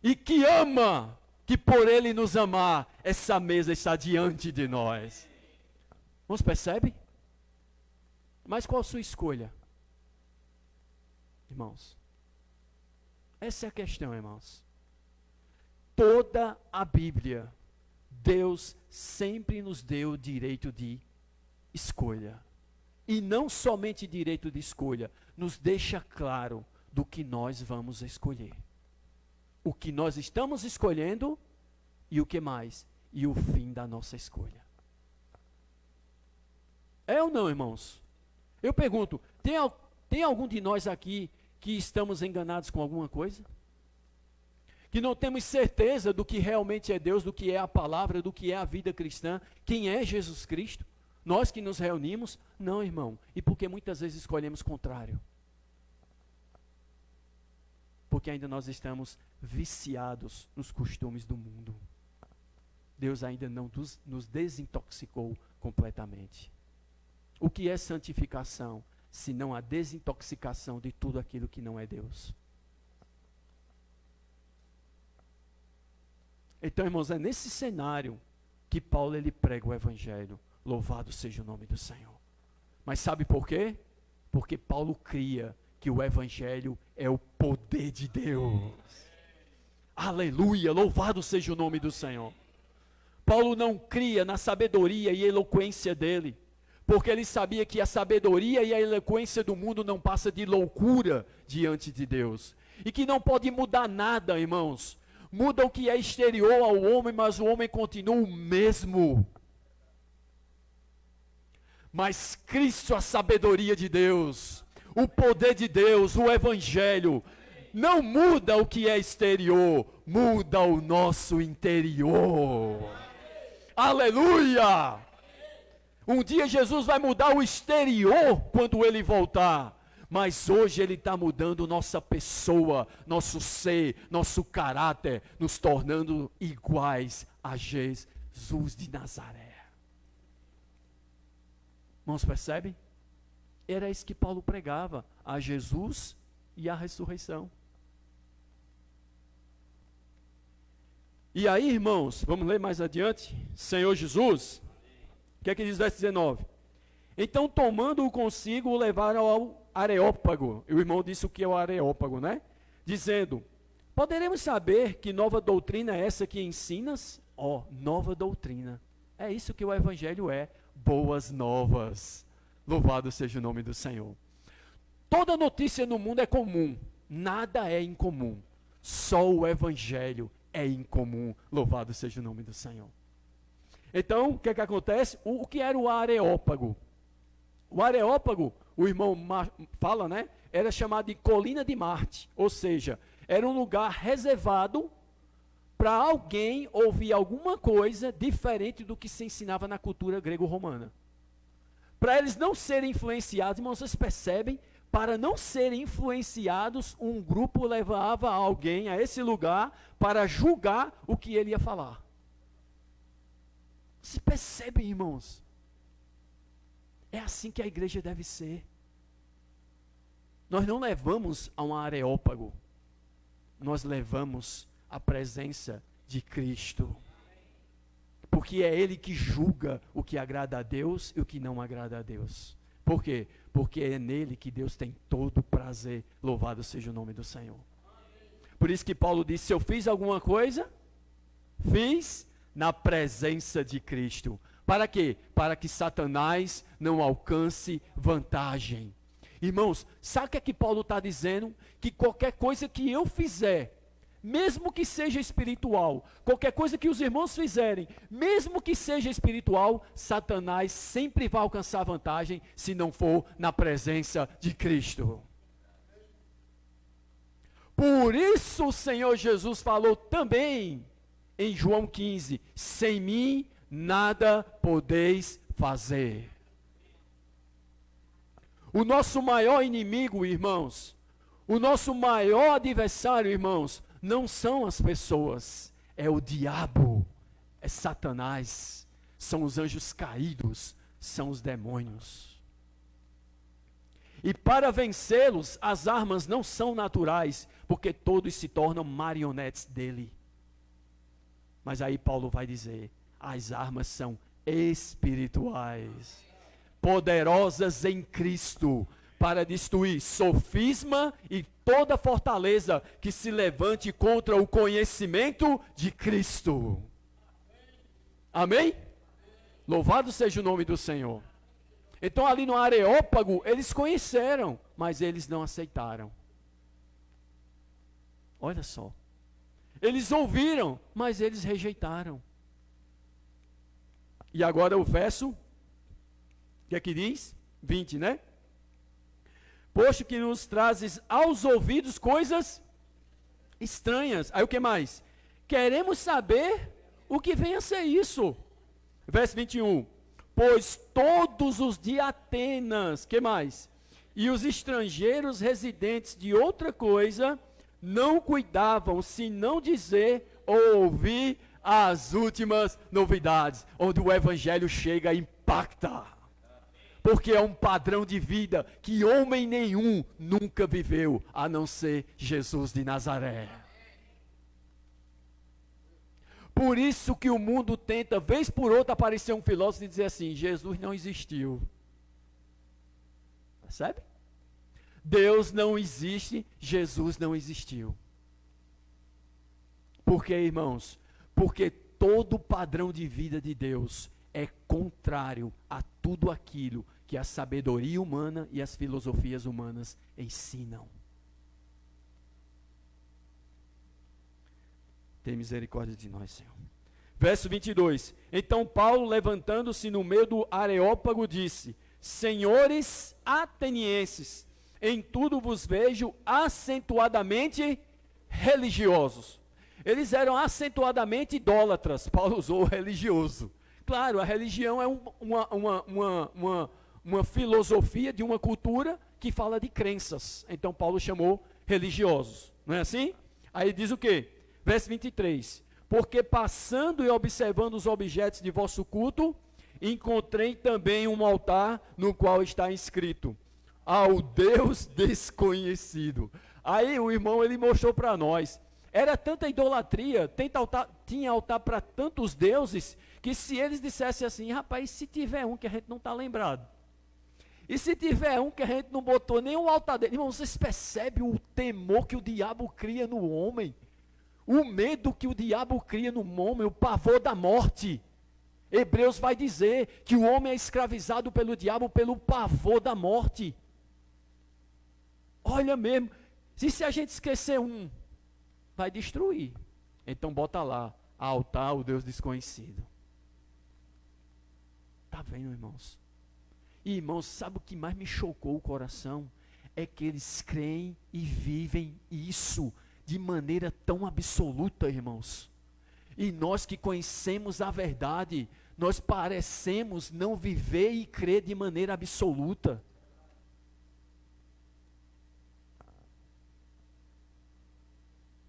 E que ama, que por ele nos amar, essa mesa está diante de nós. Você percebe? Mas qual a sua escolha? Irmãos, essa é a questão, irmãos. Toda a Bíblia, Deus sempre nos deu o direito de escolha. E não somente direito de escolha, nos deixa claro do que nós vamos escolher. O que nós estamos escolhendo e o que mais? E o fim da nossa escolha. É ou não, irmãos? Eu pergunto, tem algum de nós aqui que estamos enganados com alguma coisa? Que não temos certeza do que realmente é Deus, do que é a palavra, do que é a vida cristã, quem é Jesus Cristo? Nós que nos reunimos? Não, irmão. E porque muitas vezes escolhemos contrário. Porque ainda nós estamos viciados nos costumes do mundo. Deus ainda não nos desintoxicou completamente. O que é santificação, senão a desintoxicação de tudo aquilo que não é Deus? Então, irmãos, é nesse cenário que Paulo ele prega o evangelho. Louvado seja o nome do Senhor. Mas sabe por quê? Porque Paulo cria que o evangelho é o poder de Deus. Aleluia, louvado seja o nome do Senhor. Paulo não cria na sabedoria e eloquência dele, porque ele sabia que a sabedoria e a eloquência do mundo não passa de loucura diante de Deus. E que não pode mudar nada, irmãos. Muda o que é exterior ao homem, mas o homem continua o mesmo. Mas Cristo, a sabedoria de Deus, o poder de Deus, o evangelho, não muda o que é exterior, muda o nosso interior. Aleluia! Um dia Jesus vai mudar o exterior quando ele voltar. Mas hoje ele está mudando nossa pessoa, nosso ser, nosso caráter, nos tornando iguais a Jesus de Nazaré. Irmãos, percebe? Era isso que Paulo pregava, a Jesus e a ressurreição. E aí, irmãos, vamos ler mais adiante. Senhor Jesus, o que é que diz o verso 19? Então, tomando-o consigo, o levaram ao Areópago. E o irmão disse o que é o Areópago, né? Dizendo, poderemos saber que nova doutrina é essa que ensinas? Nova doutrina. É isso que o evangelho é, boas novas. Louvado seja o nome do Senhor. Toda notícia no mundo é comum, nada é incomum. Só o evangelho é incomum. Louvado seja o nome do Senhor. Então, o que é que acontece? O que era o Areópago? O Areópago, o irmão fala, né? Era chamado de Colina de Marte. Ou seja, era um lugar reservado para alguém ouvir alguma coisa diferente do que se ensinava na cultura grego-romana. Para eles não serem influenciados, irmãos, vocês percebem? para não serem influenciados, um grupo levava alguém a esse lugar para julgar o que ele ia falar. Vocês percebem, irmãos? É assim que a igreja deve ser. Nós não levamos a um areópago, nós levamos a presença de Cristo. Porque é Ele que julga o que agrada a Deus e o que não agrada a Deus. Por quê? Porque é nele que Deus tem todo o prazer. Louvado seja o nome do Senhor. Por isso que Paulo disse, se eu fiz alguma coisa, fiz na presença de Cristo. Para quê? Para que Satanás não alcance vantagem. Irmãos, sabe o que é que Paulo está dizendo? Que qualquer coisa que eu fizer, mesmo que seja espiritual, qualquer coisa que os irmãos fizerem, mesmo que seja espiritual, Satanás sempre vai alcançar vantagem se não for na presença de Cristo. Por isso o Senhor Jesus falou também em João 15, sem mim nada podeis fazer. O nosso maior inimigo, irmãos, o nosso maior adversário, irmãos, não são as pessoas, é o diabo, é Satanás, são os anjos caídos, são os demônios. E para vencê-los, as armas não são naturais, porque todos se tornam marionetes dele. Mas aí Paulo vai dizer, as armas são espirituais, poderosas em Cristo, para destruir sofisma e toda fortaleza que se levante contra o conhecimento de Cristo. Amém? Louvado seja o nome do Senhor. Então ali no Areópago, eles conheceram, mas eles não aceitaram. Olha só. Eles ouviram, mas eles rejeitaram. E agora o verso, o que é que diz? 20, né? Posto que nos trazes aos ouvidos coisas estranhas. Aí o que mais? Queremos saber o que vem a ser isso. Verso 21. Pois todos os de Atenas, que mais? E os estrangeiros residentes de outra coisa, não cuidavam, senão dizer ou ouvir as últimas novidades, onde o evangelho chega e impacta. Porque é um padrão de vida que homem nenhum nunca viveu, a não ser Jesus de Nazaré. Por isso que o mundo tenta, vez por outra, aparecer um filósofo e dizer assim, Jesus não existiu. Percebe? Deus não existe, Jesus não existiu. Por quê, irmãos? Porque todo o padrão de vida de Deus é contrário a tudo aquilo que a sabedoria humana e as filosofias humanas ensinam. Tem misericórdia de nós, Senhor. Verso 22. Então Paulo, levantando-se no meio do Areópago, disse, senhores atenienses, em tudo vos vejo acentuadamente religiosos. Eles eram acentuadamente idólatras. Paulo usou o religioso. Claro, a religião é uma filosofia de uma cultura que fala de crenças. Então Paulo chamou religiosos. Não é assim? Aí diz o quê? Verso 23. Porque passando e observando os objetos de vosso culto, encontrei também um altar no qual está escrito, ao Deus desconhecido. Aí o irmão, ele mostrou para nós. Era tanta idolatria, tinha altar para tantos deuses, que se eles dissessem assim, rapaz, se tiver um que a gente não está lembrado, e se tiver um que a gente não botou nenhum altar dele, irmão, vocês percebem o temor que o diabo cria no homem? O medo que o diabo cria no homem, o pavor da morte. Hebreus vai dizer que o homem é escravizado pelo diabo pelo pavor da morte. Olha mesmo, se a gente esquecer um, vai destruir. Então bota lá, altar ao Deus desconhecido. Está vendo, irmãos? E, irmãos, sabe o que mais me chocou o coração? É que eles creem e vivem isso de maneira tão absoluta, irmãos. E nós que conhecemos a verdade, nós parecemos não viver e crer de maneira absoluta.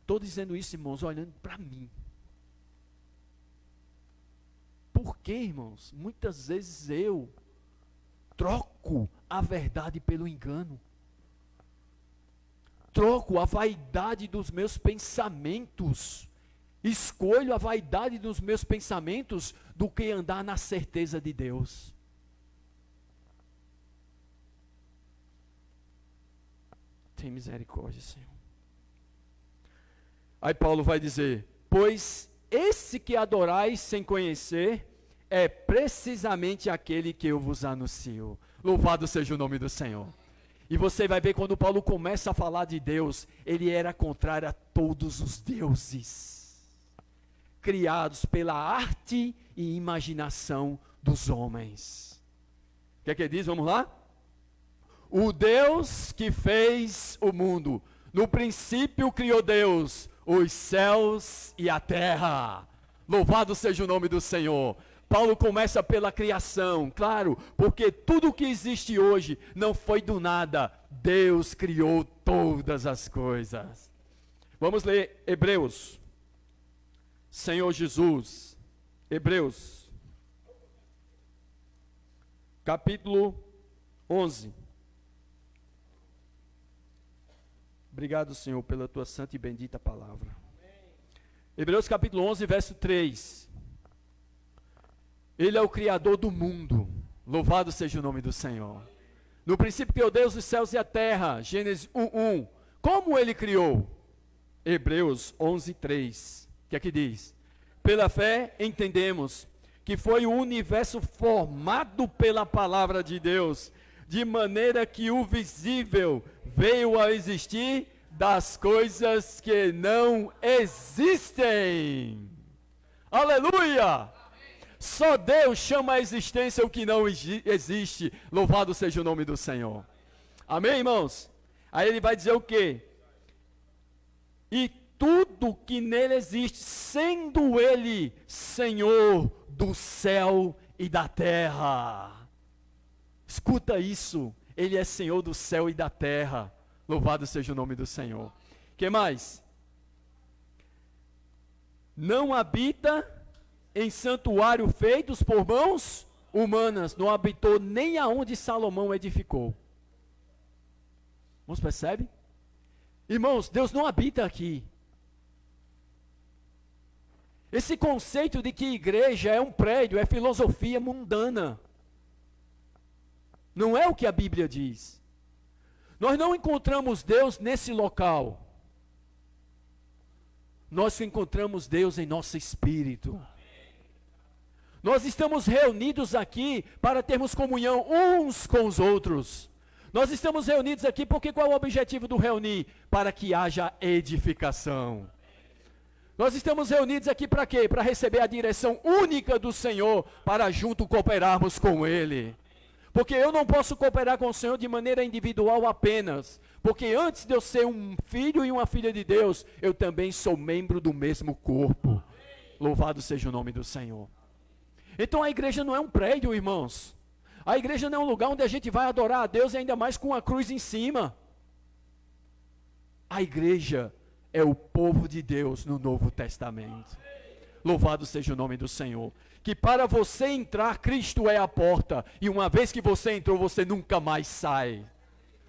estou dizendo isso, irmãos, olhando para mim. Por quê, irmãos? Muitas vezes eu troco a verdade pelo engano. Troco a vaidade dos meus pensamentos. Escolho a vaidade dos meus pensamentos do que andar na certeza de Deus. Tem misericórdia, Senhor. Aí Paulo vai dizer: pois esse que adorais sem conhecer é precisamente aquele que eu vos anuncio. Louvado seja o nome do Senhor. E você vai ver quando Paulo começa a falar de Deus, ele era contrário a todos os deuses criados pela arte e imaginação dos homens. O que é que ele diz? Vamos lá? O Deus que fez o mundo, no princípio criou Deus os céus e a terra. Louvado seja o nome do Senhor. Paulo começa pela criação, claro, porque tudo que existe hoje não foi do nada. Deus criou todas as coisas. Vamos ler Hebreus. Senhor Jesus, Hebreus, capítulo 11. Obrigado, Senhor, pela tua santa e bendita palavra. Hebreus capítulo 11, verso 3. Ele é o Criador do mundo. Louvado seja o nome do Senhor. No princípio criou Deus os céus e a terra. Gênesis 1:1. Como ele criou? Hebreus 11:3. O que é que diz? Pela fé entendemos que foi o universo formado pela palavra de Deus, de maneira que o visível veio a existir das coisas que não existem. Aleluia! Só Deus chama a existência o que não existe. Louvado seja o nome do Senhor. Amém, irmãos? Aí ele vai dizer o quê? E tudo que nele existe, sendo ele Senhor do céu e da terra. Escuta isso. Ele é Senhor do céu e da terra. Louvado seja o nome do Senhor. Que mais? Não habita em santuário feitos por mãos humanas, não habitou nem aonde Salomão edificou. Irmãos, percebe? Irmãos, Deus não habita aqui. Esse conceito de que igreja é um prédio, é filosofia mundana. Não é o que a Bíblia diz. Nós não encontramos Deus nesse local. Nós encontramos Deus em nosso espírito. Nós estamos reunidos aqui para termos comunhão uns com os outros. Nós estamos reunidos aqui porque qual é o objetivo do reunir? Para que haja edificação. Nós estamos reunidos aqui para quê? Para receber a direção única do Senhor, para junto cooperarmos com Ele. Porque eu não posso cooperar com o Senhor de maneira individual apenas. Porque antes de eu ser um filho e uma filha de Deus, eu também sou membro do mesmo corpo. Louvado seja o nome do Senhor. Então a igreja não é um prédio, irmãos. A igreja não é um lugar onde a gente vai adorar a Deus e ainda mais com a cruz em cima. A igreja é o povo de Deus no Novo Testamento. Louvado seja o nome do Senhor. Que para você entrar, Cristo é a porta. E uma vez que você entrou, você nunca mais sai.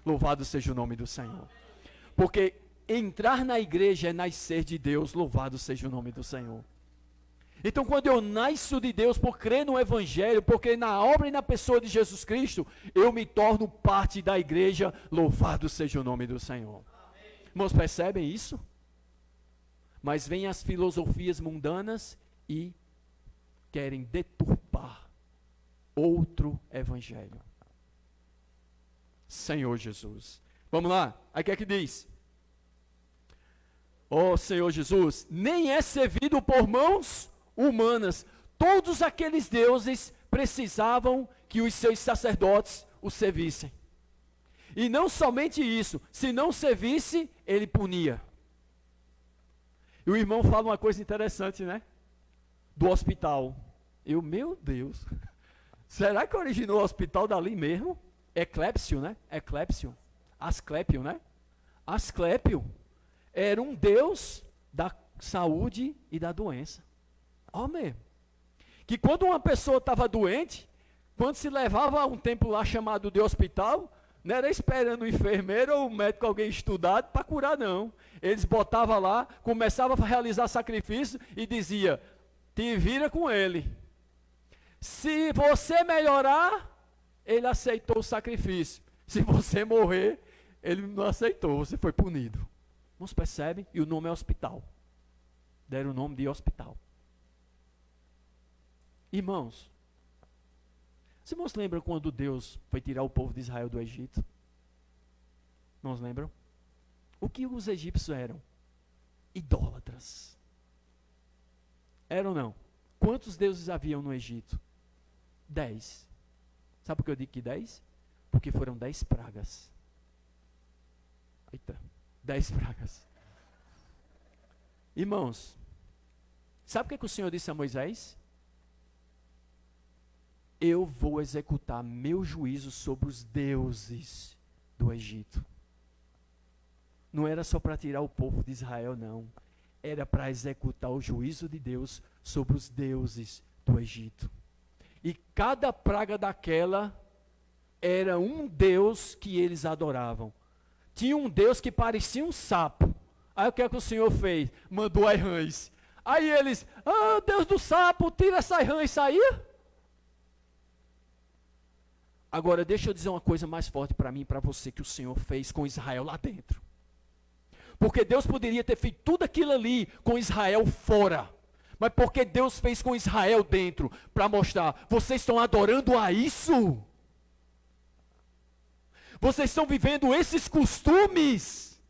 Louvado seja o nome do Senhor. Porque entrar na igreja é nascer de Deus. Louvado seja o nome do Senhor. Então quando eu nasço de Deus por crer no Evangelho, por crer na obra e na pessoa de Jesus Cristo, eu me torno parte da igreja. Louvado seja o nome do Senhor. Irmãos, percebem isso? Mas vêm as filosofias mundanas e querem deturpar outro evangelho. Senhor Jesus. Vamos lá, aí o que é que diz? Ó Senhor Jesus, nem é servido por mãos humanas. Todos aqueles deuses precisavam que os seus sacerdotes o servissem. E não somente isso, se não servisse, ele punia. E o irmão fala uma coisa interessante, né? Do hospital. Meu Deus, será que originou o hospital dali mesmo? Eclépsio, né? Eclépsio. Asclépio, né? Asclépio era um deus da saúde e da doença. Ó mesmo. Que quando uma pessoa estava doente, quando se levava a um tempo lá chamado de hospital, não era esperando o enfermeiro ou o médico, alguém estudado, para curar, não. Eles botavam lá, começavam a realizar sacrifício e dizia, te vira com ele. Se você melhorar, ele aceitou o sacrifício. Se você morrer, ele não aceitou, você foi punido. Não percebe? E o nome é hospital. Deram o nome de hospital. Irmãos, os irmãos lembram quando Deus foi tirar o povo de Israel do Egito? Irmãos lembram? O que os egípcios eram? Idólatras. Eram ou não? Quantos deuses haviam no Egito? 10. Sabe por que eu digo que 10? Porque foram 10 pragas. Eita, 10 pragas. Irmãos, sabe o que o Senhor disse a Moisés? Eu vou executar meu juízo sobre os deuses do Egito. Não era só para tirar o povo de Israel, não. Era para executar o juízo de Deus sobre os deuses do Egito. E cada praga daquela era um deus que eles adoravam. Tinha um deus que parecia um sapo. Aí o que é que o Senhor fez? Mandou as rãs. Aí eles, Deus do sapo, tira essas rãs e saía. Agora deixa eu dizer uma coisa mais forte para mim e para você que o Senhor fez com Israel lá dentro. Porque Deus poderia ter feito tudo aquilo ali com Israel fora. Mas porque Deus fez com Israel dentro, para mostrar, vocês estão adorando a isso? Vocês estão vivendo esses costumes?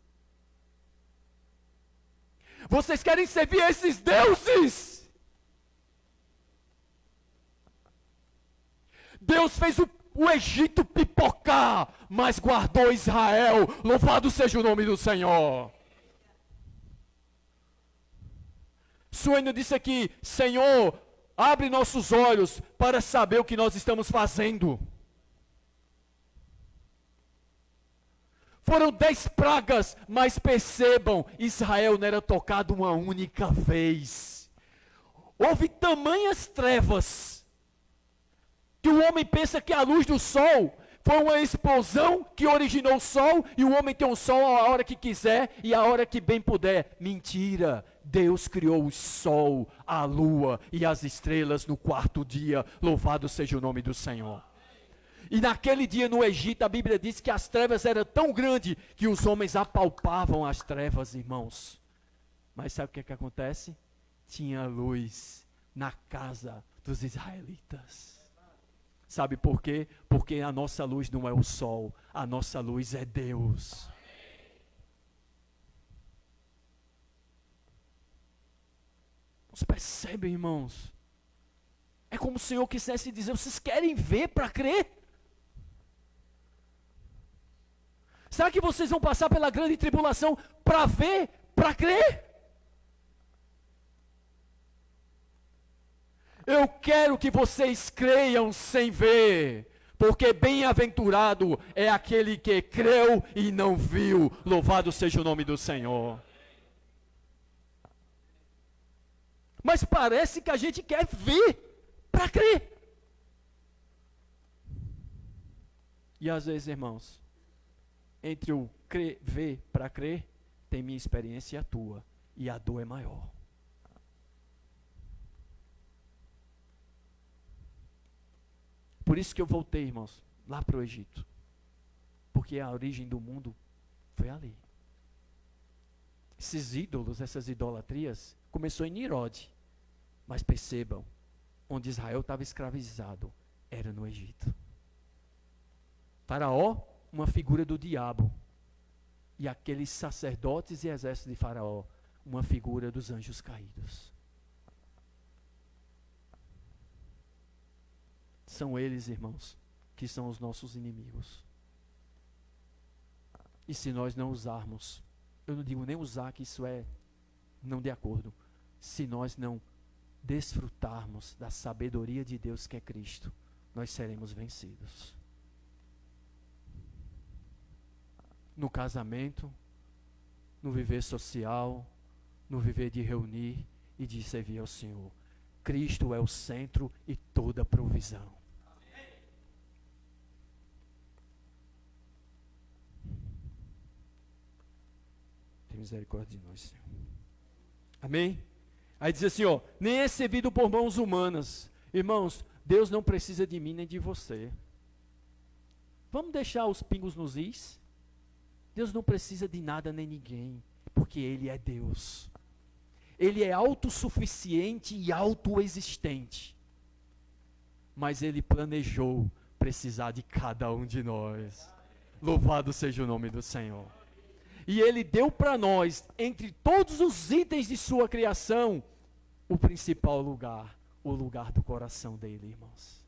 Vocês querem servir esses deuses? Deus fez o Egito pipocar, mas guardou Israel. Louvado seja o nome do Senhor. Suênio disse aqui, Senhor, abre nossos olhos para saber o que nós estamos fazendo. Foram 10 pragas, mas percebam, Israel não era tocado uma única vez. Houve tamanhas trevas, que o homem pensa que a luz do sol foi uma explosão que originou o sol, e o homem tem um sol a hora que quiser e a hora que bem puder. Mentira! Deus criou o sol, a lua e as estrelas no 4º dia. Louvado seja o nome do Senhor. E naquele dia no Egito, a Bíblia diz que as trevas eram tão grandes que os homens apalpavam as trevas, irmãos. Mas sabe o que acontece? Tinha luz na casa dos israelitas. Sabe por quê? Porque a nossa luz não é o sol, a nossa luz é Deus. Vocês percebem, irmãos? É como se o Senhor quisesse dizer, vocês querem ver para crer? Será que vocês vão passar pela grande tribulação para ver, para crer? Eu quero que vocês creiam sem ver, porque bem-aventurado é aquele que creu e não viu. Louvado seja o nome do Senhor. Mas parece que a gente quer ver para crer. E às vezes, irmãos, entre o ver para crer, tem minha experiência e a tua, e a dor é maior. Por isso que eu voltei, irmãos, lá para o Egito. Porque a origem do mundo foi ali. Esses ídolos, essas idolatrias, começou em Nirode. Mas percebam, onde Israel estava escravizado, era no Egito. Faraó, uma figura do diabo. E aqueles sacerdotes e exércitos de Faraó, uma figura dos anjos caídos. São eles, irmãos, que são os nossos inimigos. E se nós não usarmos, eu não digo nem usar, que isso é não de acordo. Se nós não desfrutarmos da sabedoria de Deus que é Cristo, nós seremos vencidos. No casamento, no viver social, no viver de reunir e de servir ao Senhor. Cristo é o centro e toda a provisão. Tem misericórdia de nós, Senhor. Amém? Aí diz assim, ó, nem é servido por mãos humanas. Irmãos, Deus não precisa de mim nem de você. Vamos deixar os pingos nos is? Deus não precisa de nada nem ninguém, porque Ele é Deus. Ele é autossuficiente e autoexistente. Mas Ele planejou precisar de cada um de nós. Louvado seja o nome do Senhor. E Ele deu para nós, entre todos os itens de sua criação, o principal lugar, o lugar do coração dele, irmãos.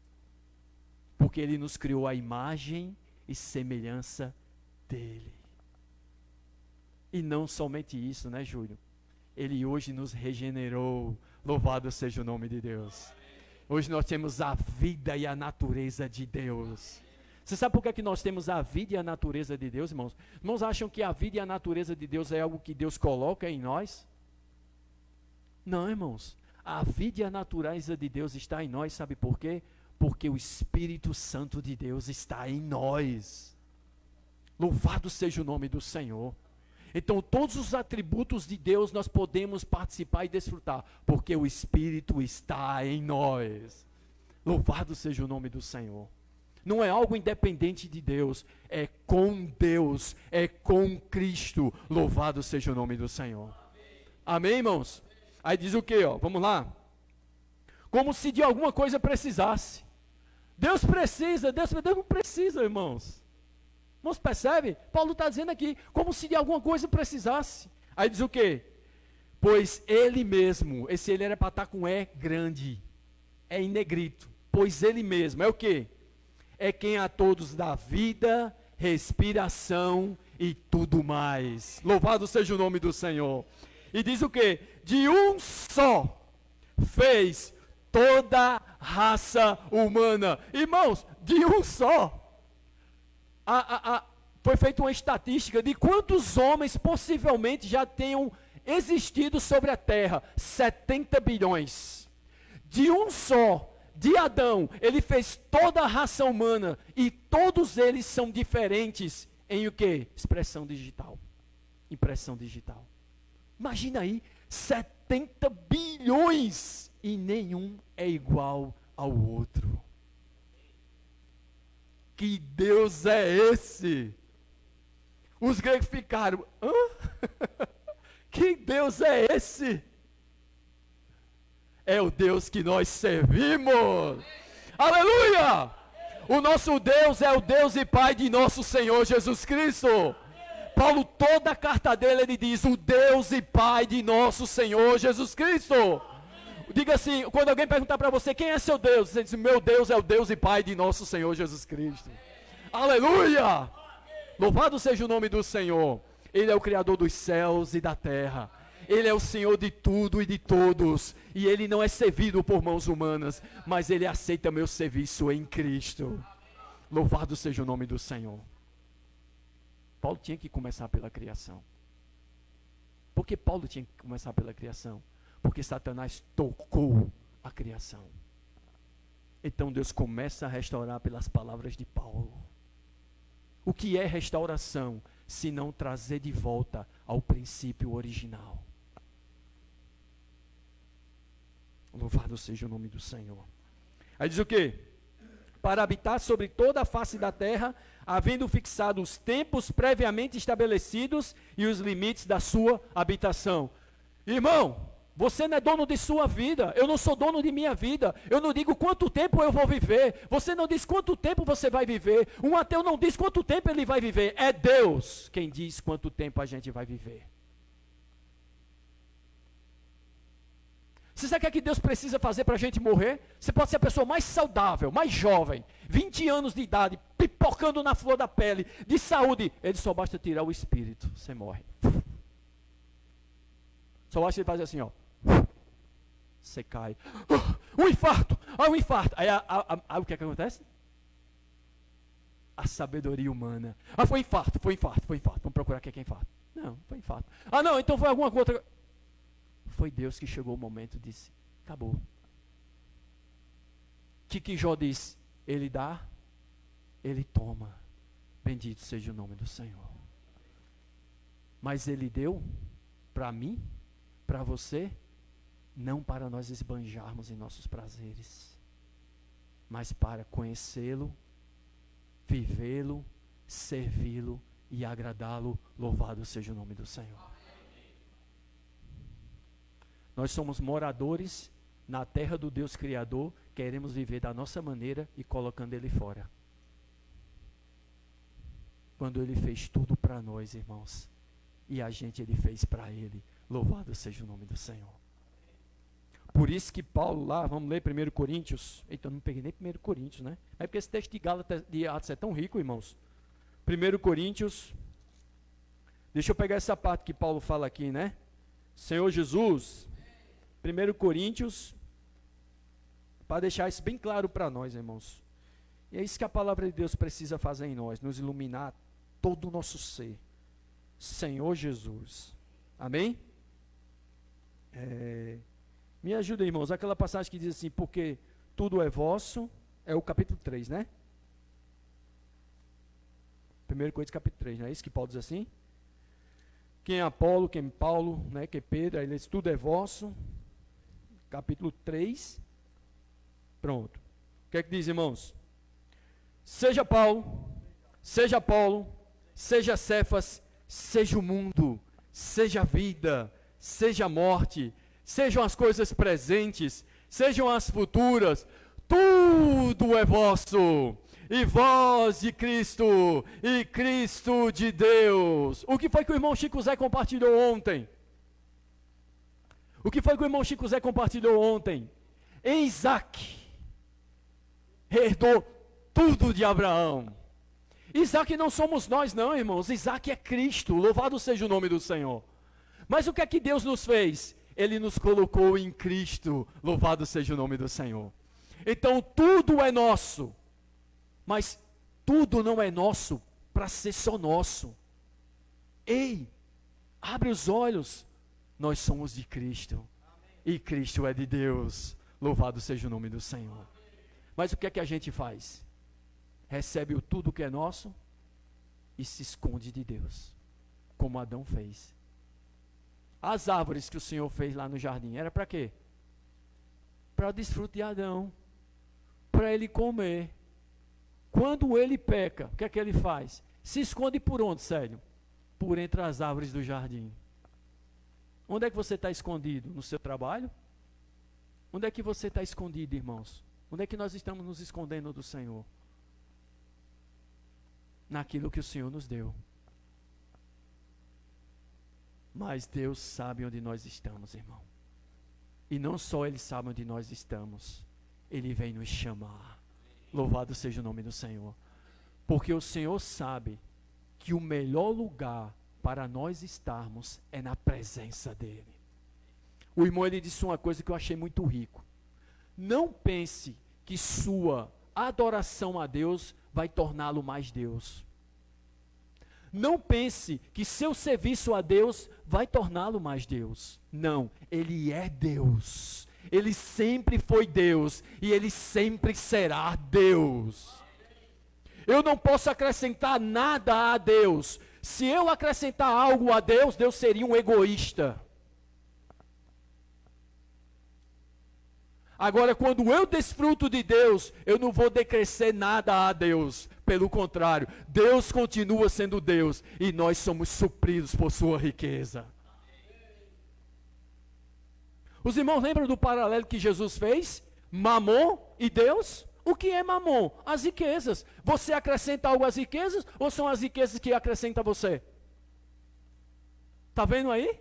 Porque Ele nos criou a imagem e semelhança dele. E não somente isso, né, Júlio? Ele hoje nos regenerou. Louvado seja o nome de Deus. Hoje nós temos a vida e a natureza de Deus. Você sabe por que nós temos a vida e a natureza de Deus, irmãos? Irmãos acham que a vida e a natureza de Deus é algo que Deus coloca em nós? Não, irmãos. A vida e a natureza de Deus está em nós, sabe por quê? Porque o Espírito Santo de Deus está em nós. Louvado seja o nome do Senhor. Então, todos os atributos de Deus nós podemos participar e desfrutar, porque o Espírito está em nós. Louvado seja o nome do Senhor. Não é algo independente de Deus, é com Deus, é com Cristo. Louvado seja o nome do Senhor. Amém, irmãos? Aí diz o quê, ó? Vamos lá. Como se de alguma coisa precisasse. Deus não precisa, irmãos. Irmãos, percebe? Paulo está dizendo aqui, como se de alguma coisa precisasse. Aí diz o quê? Pois Ele mesmo, esse Ele era para estar com E grande, é em negrito. Pois Ele mesmo, é o quê? É quem a todos dá vida, respiração e tudo mais. Louvado seja o nome do Senhor. E diz o quê? De um só fez toda a raça humana. Irmãos, de um só. Foi feita uma estatística de quantos homens possivelmente já tenham existido sobre a terra. 70 bilhões. De um só. De Adão, ele fez toda a raça humana e todos eles são diferentes em o quê? Expressão digital. Impressão digital. Imagina aí, 70 bilhões e nenhum é igual ao outro. Que Deus é esse? Os gregos ficaram, hã? Que Deus é esse? É o Deus que nós servimos. Aleluia! O nosso Deus é o Deus e Pai de nosso Senhor Jesus Cristo. Paulo, toda a carta dele, ele diz, o Deus e Pai de nosso Senhor Jesus Cristo. Diga assim, quando alguém perguntar para você, quem é seu Deus? Você diz, meu Deus é o Deus e Pai de nosso Senhor Jesus Cristo. Aleluia! Louvado seja o nome do Senhor. Ele é o Criador dos céus e da terra. Ele é o Senhor de tudo e de todos, e Ele não é servido por mãos humanas, mas Ele aceita meu serviço em Cristo. Louvado seja o nome do Senhor. Paulo tinha que começar pela criação. Por que Paulo tinha que começar pela criação? Porque Satanás tocou a criação. Então Deus começa a restaurar pelas palavras de Paulo. O que é restauração, se não trazer de volta ao princípio original? Louvado seja o nome do Senhor. Aí diz o quê? Para habitar sobre toda a face da terra, havendo fixado os tempos previamente estabelecidos e os limites da sua habitação. Irmão, você não é dono de sua vida, eu não sou dono de minha vida, eu não digo quanto tempo eu vou viver, você não diz quanto tempo você vai viver, um ateu não diz quanto tempo ele vai viver, é Deus quem diz quanto tempo a gente vai viver. Você sabe o que é que Deus precisa fazer para a gente morrer? Você pode ser a pessoa mais saudável, mais jovem, 20 anos de idade, pipocando na flor da pele, de saúde. Ele só basta tirar o espírito, você morre. Só basta ele fazer assim, ó. Você cai. Um infarto! Um infarto! Aí o que é que acontece? A sabedoria humana. Foi infarto. Vamos procurar o que é infarto. Não, foi infarto. Não, então foi alguma outra. foi Deus que chegou o momento e disse, acabou. Que Jó diz, ele dá, ele toma. Bendito seja o nome do Senhor. Mas ele deu para mim, para você, não para nós esbanjarmos em nossos prazeres, mas para conhecê-lo, vivê-lo, servi-lo e agradá-lo. Louvado seja o nome do Senhor. Nós somos moradores na terra do Deus Criador, queremos viver da nossa maneira e colocando Ele fora. Quando Ele fez tudo para nós, irmãos, e a gente Ele fez para Ele. Louvado seja o nome do Senhor. Por isso que Paulo lá, vamos ler 1 Coríntios. Eita, eu não peguei nem 1 Coríntios, né? É porque esse texto de Atos é tão rico, irmãos. 1 Coríntios, deixa eu pegar essa parte que Paulo fala aqui, né? Senhor Jesus, 1 Coríntios, para deixar isso bem claro para nós, irmãos. E é isso que a palavra de Deus precisa fazer em nós, nos iluminar todo o nosso ser. Senhor Jesus. Amém? Me ajuda, irmãos, aquela passagem que diz assim, porque tudo é vosso, é o capítulo 3, né? 1 Coríntios capítulo 3, não é isso que Paulo diz assim? Quem é Apolo, quem é Paulo, né, quem é Pedro, aí ele diz, tudo é vosso. Capítulo 3, pronto. O que é que diz, irmãos? Seja Paulo, seja Apolo, seja Cefas, seja o mundo, seja a vida, seja a morte, sejam as coisas presentes, sejam as futuras, tudo é vosso, e vós de Cristo, e Cristo de Deus. O que foi que o irmão Chico Zé compartilhou ontem? O que foi que o irmão Chico Zé compartilhou ontem? Em Isaac, herdou tudo de Abraão. Isaac não somos nós não, irmãos, Isaac é Cristo, louvado seja o nome do Senhor. Mas o que é que Deus nos fez? Ele nos colocou em Cristo, louvado seja o nome do Senhor. Então tudo é nosso, mas tudo não é nosso para ser só nosso. Ei, abre os olhos, nós somos de Cristo, e Cristo é de Deus, louvado seja o nome do Senhor. Mas o que é que a gente faz? Recebe o tudo que é nosso e se esconde de Deus, como Adão fez. As árvores que o Senhor fez lá no jardim, era para quê? Para o desfrute de Adão, para ele comer. Quando ele peca, o que é que ele faz? Se esconde por onde, Célio? Por entre as árvores do jardim. Onde é que você está escondido? No seu trabalho? Onde é que você está escondido, irmãos? Onde é que nós estamos nos escondendo do Senhor? Naquilo que o Senhor nos deu. Mas Deus sabe onde nós estamos, irmão. E não só Ele sabe onde nós estamos, Ele vem nos chamar. Louvado seja o nome do Senhor. Porque o Senhor sabe que o melhor lugar para nós estarmos é na presença dEle. O irmão, ele disse uma coisa que eu achei muito rico. Não pense que sua adoração a Deus vai torná-lo mais Deus. Não pense que seu serviço a Deus vai torná-lo mais Deus. Não, Ele é Deus. Ele sempre foi Deus e Ele sempre será Deus. Eu não posso acrescentar nada a Deus. Se eu acrescentar algo a Deus, Deus seria um egoísta. Agora, quando eu desfruto de Deus, eu não vou decrescer nada a Deus. Pelo contrário, Deus continua sendo Deus e nós somos supridos por sua riqueza. Os irmãos lembram do paralelo que Jesus fez? Mamon e Deus? O que é mamon? As riquezas. Você acrescenta algo às riquezas ou são as riquezas que acrescentam a você? Está vendo aí?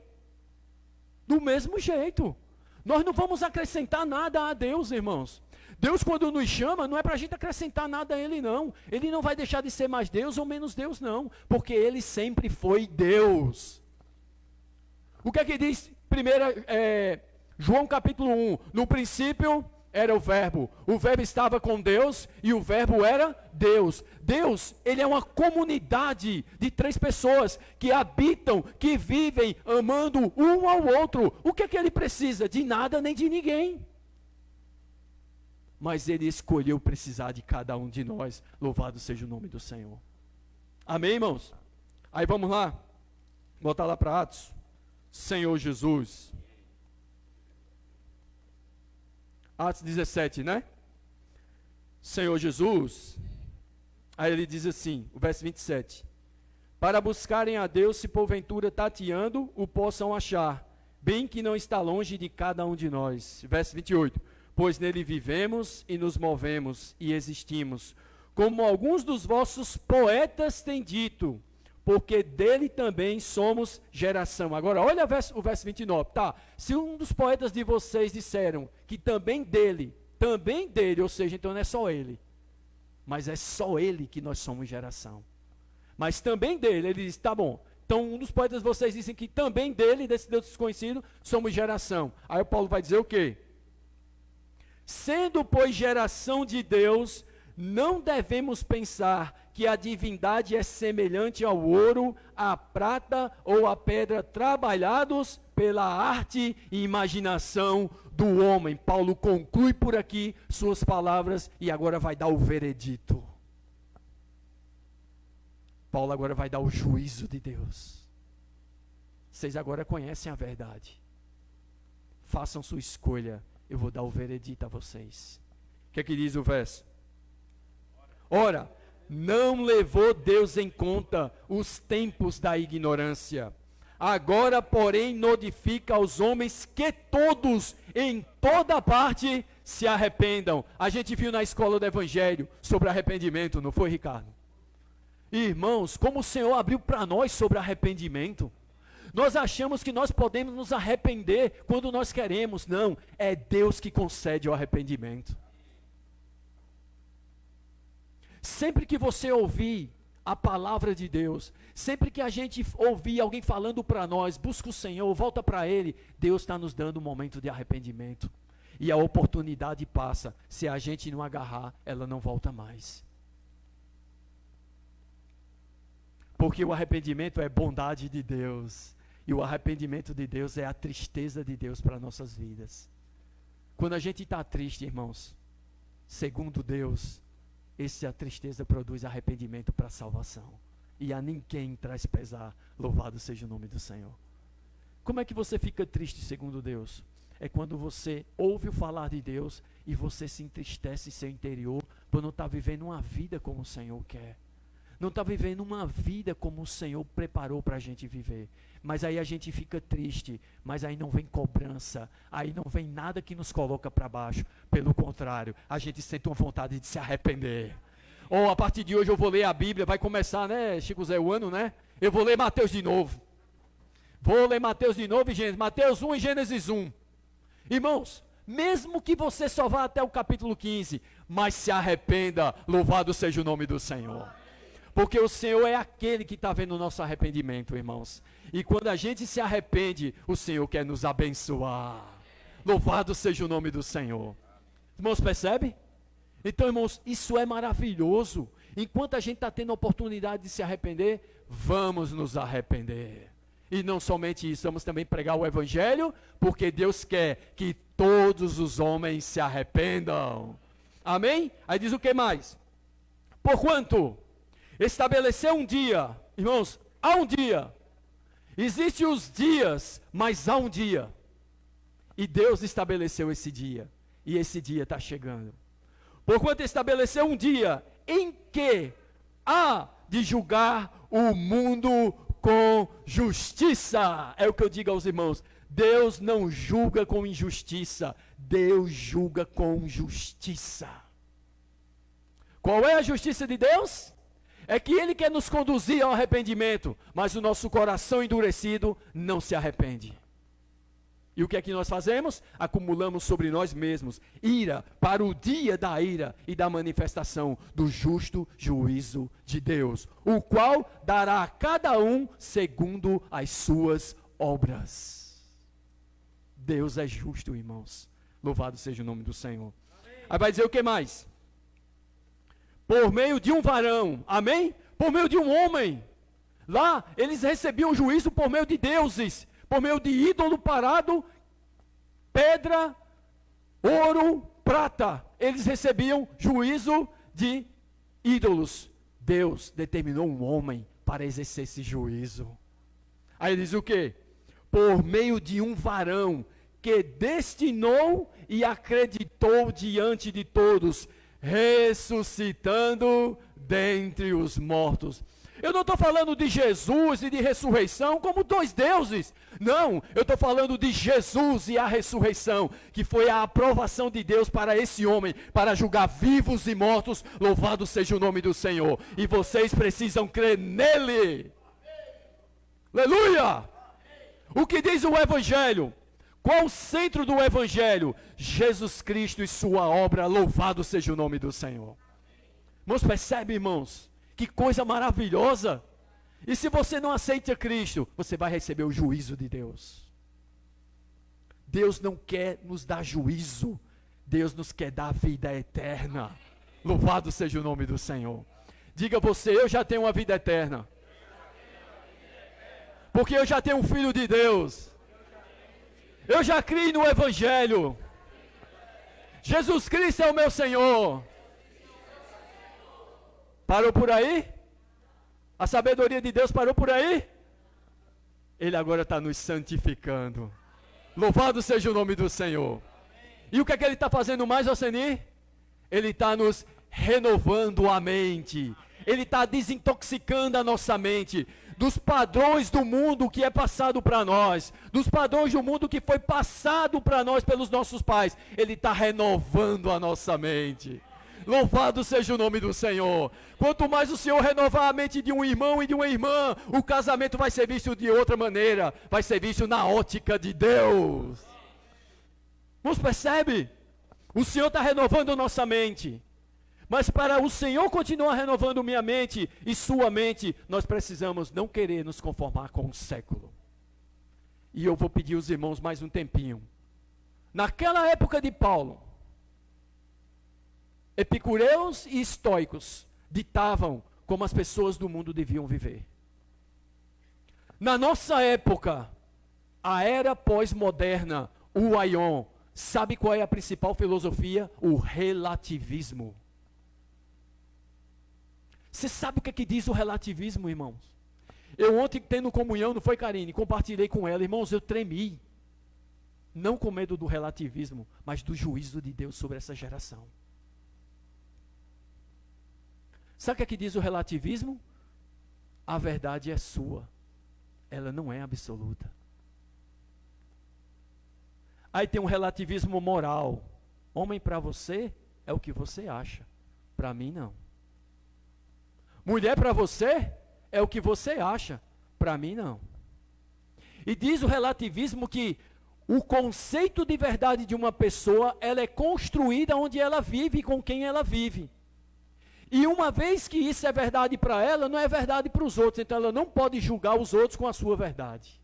Do mesmo jeito. Nós não vamos acrescentar nada a Deus, irmãos. Deus, quando nos chama, não é para a gente acrescentar nada a Ele, não. Ele não vai deixar de ser mais Deus ou menos Deus, não. Porque Ele sempre foi Deus. O que é que diz João capítulo 1? No princípio era o Verbo estava com Deus e o Verbo era Deus. Deus, ele é uma comunidade de 3 pessoas que habitam, que vivem amando um ao outro. O que é que ele precisa? De nada nem de ninguém. Mas ele escolheu precisar de cada um de nós. Louvado seja o nome do Senhor. Amém, irmãos? Aí vamos lá. Voltar lá para Atos. Senhor Jesus. Atos 17, né? Senhor Jesus. Aí ele diz assim, o verso 27. Para buscarem a Deus, se porventura tateando, o possam achar, bem que não está longe de cada um de nós. Verso 28. Pois nele vivemos e nos movemos e existimos, como alguns dos vossos poetas têm dito, porque dele também somos geração. Agora, olha o verso 29, tá? Se um dos poetas de vocês disseram que também dele, ou seja, então não é só ele, mas é só ele que nós somos geração. Mas também dele, ele diz, tá bom, então um dos poetas de vocês dizem que também dele, desse Deus desconhecido, somos geração. Aí o Paulo vai dizer o quê? Sendo, pois, geração de Deus, não devemos pensar que a divindade é semelhante ao ouro, à prata ou à pedra trabalhados pela arte e imaginação do homem. Paulo conclui por aqui suas palavras e agora vai dar o veredito. Paulo agora vai dar o juízo de Deus. Vocês agora conhecem a verdade. Façam sua escolha. Eu vou dar o veredito a vocês. O que é que diz o verso? Ora, não levou Deus em conta os tempos da ignorância. Agora, porém, notifica aos homens que todos, em toda parte, se arrependam. A gente viu na escola do Evangelho sobre arrependimento, não foi, Ricardo? Irmãos, como o Senhor abriu para nós sobre arrependimento. Nós achamos que nós podemos nos arrepender quando nós queremos. Não, é Deus que concede o arrependimento. Sempre que você ouvir a palavra de Deus, sempre que a gente ouvir alguém falando para nós, busca o Senhor, volta para Ele, Deus está nos dando um momento de arrependimento. E a oportunidade passa, se a gente não agarrar, ela não volta mais. Porque o arrependimento é bondade de Deus. E o arrependimento de Deus é a tristeza de Deus para nossas vidas. Quando a gente está triste, irmãos, segundo Deus, essa tristeza produz arrependimento para a salvação. E a ninguém traz pesar. Louvado seja o nome do Senhor. Como é que você fica triste segundo Deus? É quando você ouve o falar de Deus e você se entristece em seu interior por não estar vivendo uma vida como o Senhor quer. Não está vivendo uma vida como o Senhor preparou para a gente viver. Mas aí a gente fica triste, mas aí não vem cobrança, aí não vem nada que nos coloca para baixo. Pelo contrário, a gente sente uma vontade de se arrepender. Ou a partir de hoje eu vou ler a Bíblia, vai começar, né, Chico Zé, o ano, né? Eu vou ler Mateus de novo. Vou ler Mateus de novo e Gênesis. Mateus 1 e Gênesis 1. Irmãos, mesmo que você só vá até o capítulo 15, mas se arrependa, louvado seja o nome do Senhor. Porque o Senhor é aquele que está vendo o nosso arrependimento, irmãos. E quando a gente se arrepende, o Senhor quer nos abençoar. Louvado seja o nome do Senhor. Irmãos, percebe? Então, irmãos, isso é maravilhoso. Enquanto a gente está tendo a oportunidade de se arrepender, vamos nos arrepender. E não somente isso, vamos também pregar o Evangelho, porque Deus quer que todos os homens se arrependam. Amém? Aí diz o que mais? Porquanto estabeleceu um dia, irmãos, há um dia. Existem os dias, mas há um dia. E Deus estabeleceu esse dia. E esse dia está chegando. Porquanto estabeleceu um dia em que há de julgar o mundo com justiça. É o que eu digo aos irmãos. Deus não julga com injustiça. Deus julga com justiça. Qual é a justiça de Deus? É que Ele quer nos conduzir ao arrependimento, mas o nosso coração endurecido não se arrepende. E o que é que nós fazemos? Acumulamos sobre nós mesmos ira para o dia da ira e da manifestação do justo juízo de Deus, o qual dará a cada um segundo as suas obras. Deus é justo, irmãos. Louvado seja o nome do Senhor. Aí vai dizer o que mais? Por meio de um varão, amém? Por meio de um homem. Lá, eles recebiam juízo por meio de deuses, por meio de ídolo parado, pedra, ouro, prata. Eles recebiam juízo de ídolos. Deus determinou um homem para exercer esse juízo. Aí ele diz o quê? Por meio de um varão que destinou e acreditou diante de todos, ressuscitando dentre os mortos. Eu não estou falando de Jesus e de ressurreição como dois deuses. Não, eu estou falando de Jesus e a ressurreição, que foi a aprovação de Deus para esse homem, para julgar vivos e mortos. Louvado seja o nome do Senhor. E vocês precisam crer nele. Aleluia! O que diz o Evangelho? Qual o centro do Evangelho? Jesus Cristo e sua obra. Louvado seja o nome do Senhor. Irmãos, percebe, irmãos? Que coisa maravilhosa. E se você não aceita Cristo, você vai receber o juízo de Deus. Deus não quer nos dar juízo. Deus nos quer dar vida eterna. Louvado seja o nome do Senhor. Diga você, eu já tenho uma vida eterna. Porque eu já tenho um Filho de Deus. Eu já criei no Evangelho. Jesus Cristo é o meu Senhor. Parou por aí? A sabedoria de Deus parou por aí? Ele agora está nos santificando. Louvado seja o nome do Senhor. E o que é que Ele está fazendo mais, Oceni? Ele está nos renovando a mente. Ele está desintoxicando a nossa mente dos padrões do mundo que é passado para nós, dos padrões do mundo que foi passado para nós pelos nossos pais. Ele está renovando a nossa mente. Louvado seja o nome do Senhor. Quanto mais o Senhor renovar a mente de um irmão e de uma irmã, o casamento vai ser visto de outra maneira, vai ser visto na ótica de Deus. Nos percebe? O Senhor está renovando nossa mente. Mas para o Senhor continuar renovando minha mente e sua mente, nós precisamos não querer nos conformar com o século. E eu vou pedir aos irmãos mais um tempinho. Naquela época de Paulo, epicureus e estoicos ditavam como as pessoas do mundo deviam viver. Na nossa época, a era pós-moderna, o aion, sabe qual é a principal filosofia? O relativismo. Você sabe o que é que diz o relativismo, irmãos? Eu ontem, tendo comunhão, não foi, Karine? Compartilhei com ela, irmãos, eu tremi. Não com medo do relativismo, mas do juízo de Deus sobre essa geração. Sabe o que é que diz o relativismo? A verdade é sua. Ela não é absoluta. Aí tem um relativismo moral. Homem, para você é o que você acha. Para mim, não. Mulher, para você é o que você acha. Para mim, não. E diz o relativismo que o conceito de verdade de uma pessoa, ela é construída onde ela vive e com quem ela vive. E uma vez que isso é verdade para ela, não é verdade para os outros. Então ela não pode julgar os outros com a sua verdade.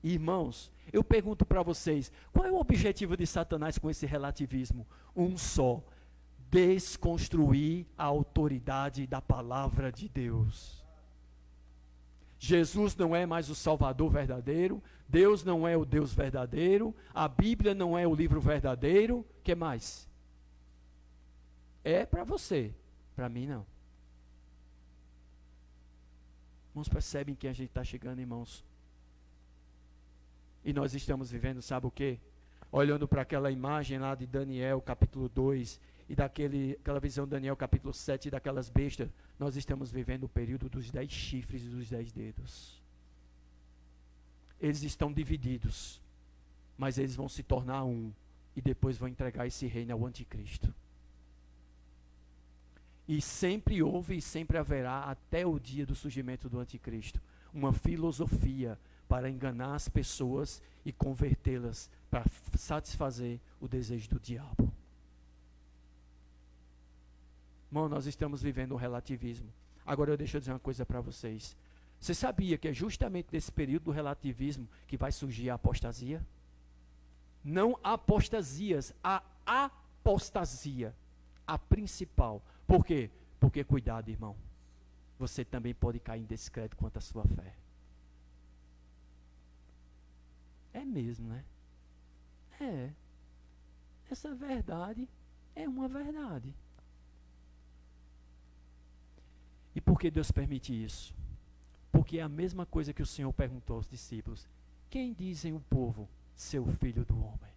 Irmãos, eu pergunto para vocês, qual é o objetivo de Satanás com esse relativismo? Um só: desconstruir a autoridade da palavra de Deus. Jesus não é mais o Salvador verdadeiro, Deus não é o Deus verdadeiro, a Bíblia não é o livro verdadeiro. O que mais? É para você, para mim não. Irmãos, percebem que a gente está chegando, irmãos? E nós estamos vivendo, sabe o quê? Olhando para aquela imagem lá de Daniel, capítulo 2, e aquela visão de Daniel, capítulo 7, daquelas bestas, nós estamos vivendo o período dos 10 chifres e dos 10 dedos. Eles estão divididos, mas eles vão se tornar um, e depois vão entregar esse reino ao anticristo. E sempre houve e sempre haverá, até o dia do surgimento do anticristo, uma filosofia para enganar as pessoas e convertê-las para satisfazer o desejo do diabo. Irmão, nós estamos vivendo um relativismo. Agora deixa eu dizer uma coisa para vocês. Você sabia que é justamente nesse período do relativismo que vai surgir a apostasia? Não apostasias, a apostasia. apostasia, a principal. Por quê? Porque cuidado, irmão, você também pode cair em descrédito quanto à sua fé. É mesmo, né? É. Essa verdade é uma verdade. E por que Deus permite isso? Porque é a mesma coisa que o Senhor perguntou aos discípulos: quem dizem o povo ser o filho do homem?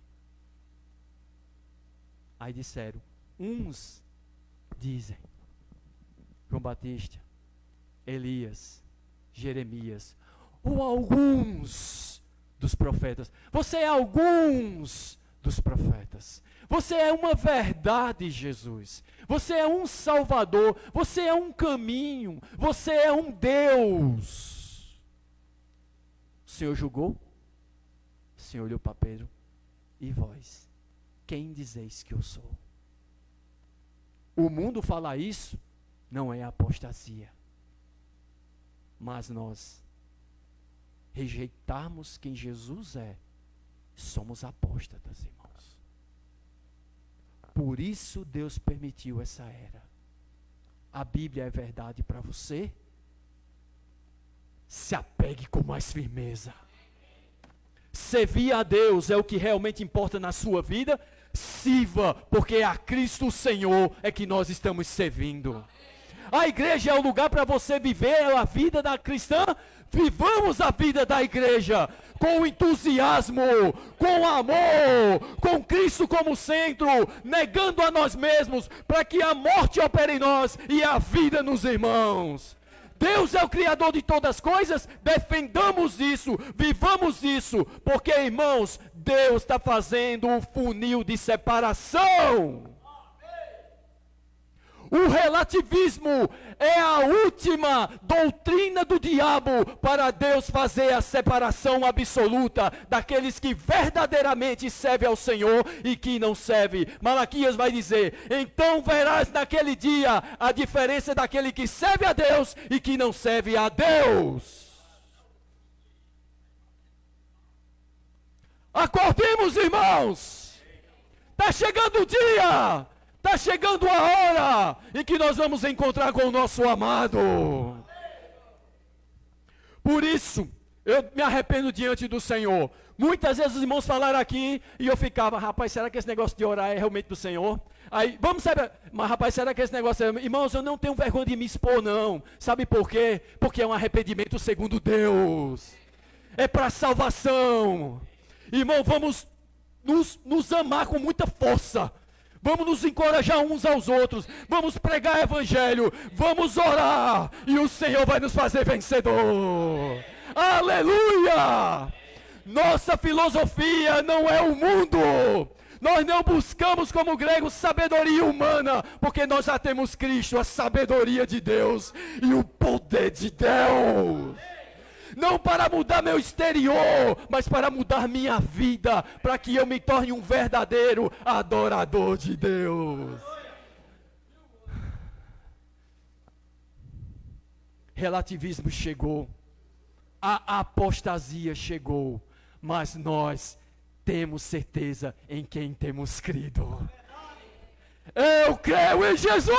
Aí disseram, uns dizem João Batista, Elias, Jeremias, ou alguns dos profetas. Você é alguns dos profetas. Você é uma verdade, Jesus. Você é um Salvador. Você é um caminho. Você é um Deus. O Senhor julgou? O Senhor olhou para Pedro. E vós, quem dizeis que eu sou? O mundo falar isso não é apostasia. Mas nós rejeitarmos quem Jesus é, somos apóstatas, irmãos. Por isso Deus permitiu essa era. A Bíblia é verdade para você? Se apegue com mais firmeza. Servir a Deus é o que realmente importa na sua vida? Sirva, porque a Cristo o Senhor é que nós estamos servindo. A igreja é o lugar para você viver a vida da cristã. Vivamos a vida da igreja com entusiasmo, com amor, com Cristo como centro, negando a nós mesmos, para que a morte opere em nós e a vida nos irmãos. Deus é o Criador de todas as coisas, defendamos isso, vivamos isso, porque, irmãos, Deus está fazendo um funil de separação. O relativismo é a última doutrina do diabo para Deus fazer a separação absoluta daqueles que verdadeiramente servem ao Senhor e que não servem. Malaquias vai dizer, então verás naquele dia a diferença daquele que serve a Deus e que não serve a Deus. Acordemos, irmãos! Está chegando o dia! Está chegando a hora em que nós vamos encontrar com o nosso amado. Por isso, eu me arrependo diante do Senhor. Muitas vezes os irmãos falaram aqui e eu ficava, rapaz, será que esse negócio de orar é realmente do Senhor? Aí, vamos saber, mas rapaz, será que esse negócio é... Irmãos, eu não tenho vergonha de me expor, não. Sabe por quê? Porque é um arrependimento segundo Deus. É para salvação. Irmão, vamos nos amar com muita força. Vamos nos encorajar uns aos outros. Vamos pregar o evangelho. Vamos orar. E o Senhor vai nos fazer vencedor. Aleluia! Nossa filosofia não é o mundo. Nós não buscamos como gregos sabedoria humana. Porque nós já temos Cristo, a sabedoria de Deus e o poder de Deus. Não para mudar meu exterior, mas para mudar minha vida, para que eu me torne um verdadeiro adorador de Deus. Relativismo chegou, a apostasia chegou, mas nós temos certeza em quem temos crido. Eu creio em Jesus!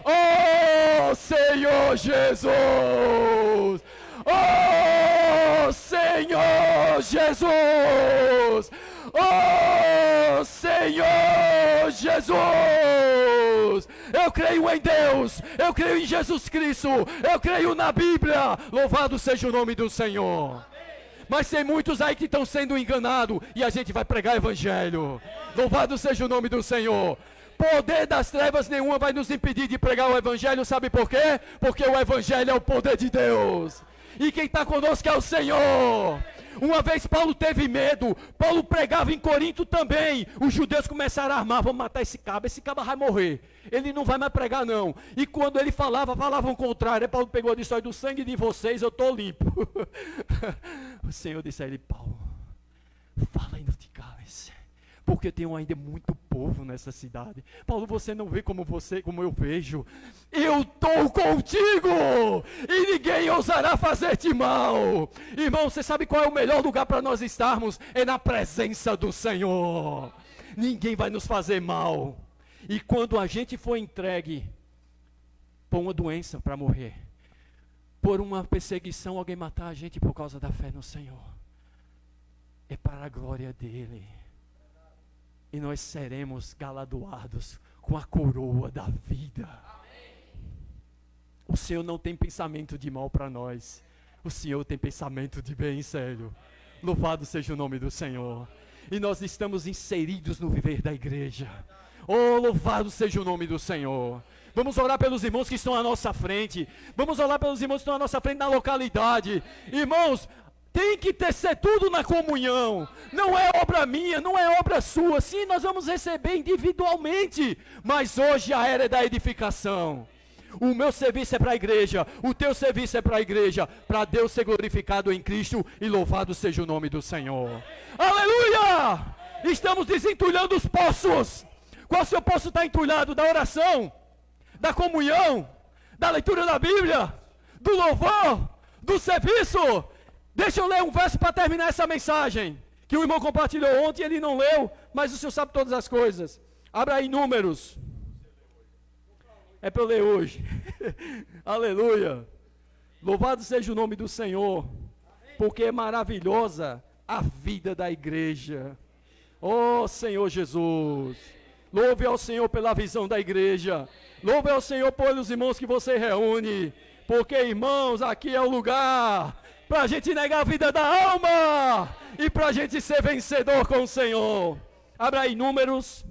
Oh, Senhor Jesus! Oh, Senhor Jesus! Oh, Senhor Jesus! Eu creio em Deus, eu creio em Jesus Cristo, eu creio na Bíblia. Louvado seja o nome do Senhor. Mas tem muitos aí que estão sendo enganados e a gente vai pregar o evangelho. Louvado seja o nome do Senhor. Poder das trevas nenhuma vai nos impedir de pregar o evangelho, sabe por quê? Porque o evangelho é o poder de Deus. E quem está conosco é o Senhor. Uma vez Paulo teve medo. Paulo pregava em Corinto também. Os judeus começaram a armar. Vamos matar esse cabra vai morrer. Ele não vai mais pregar não. E quando ele falavam o contrário. Aí Paulo pegou e disse, olha, do sangue de vocês eu estou limpo. O Senhor disse a ele, Paulo, fala e não te cales. Porque tem ainda muito povo nessa cidade. Paulo, você não vê como eu vejo. Eu estou contigo e ninguém ousará fazer-te mal. Irmão, você sabe qual é o melhor lugar para nós estarmos? É na presença do Senhor. ninguém vai nos fazer mal. E quando a gente for entregue por uma doença para morrer, por uma perseguição, alguém matar a gente por causa da fé no Senhor, é para a glória dele. E nós seremos galardoados com a coroa da vida. O Senhor não tem pensamento de mal para nós. O Senhor tem pensamento de bem, sério. Louvado seja o nome do Senhor. E nós estamos inseridos no viver da igreja. Oh, louvado seja o nome do Senhor. Vamos orar pelos irmãos que estão à nossa frente. Vamos orar pelos irmãos que estão à nossa frente na localidade. Irmãos, tem que ser tudo na comunhão. Não é obra minha, não é obra sua. Sim, nós vamos receber individualmente. Mas hoje a era é da edificação. O meu serviço é para a igreja, o teu serviço é para a igreja, para Deus ser glorificado em Cristo e louvado seja o nome do Senhor. Aleluia! Estamos desentulhando os poços. Qual seu poço está entulhado? Da oração, da comunhão, da leitura da Bíblia, do louvor, do serviço. Deixa eu ler um verso para terminar essa mensagem, que o irmão compartilhou ontem, ele não leu, mas o Senhor sabe todas as coisas. Abra aí Números. É para eu ler hoje. Aleluia. Louvado seja o nome do Senhor, porque é maravilhosa a vida da igreja. Oh Senhor Jesus. Louve ao Senhor pela visão da igreja. Louve ao Senhor pelos irmãos que você reúne. Porque, irmãos, aqui é o lugar para a gente negar a vida da alma e para a gente ser vencedor com o Senhor. Abra aí Números.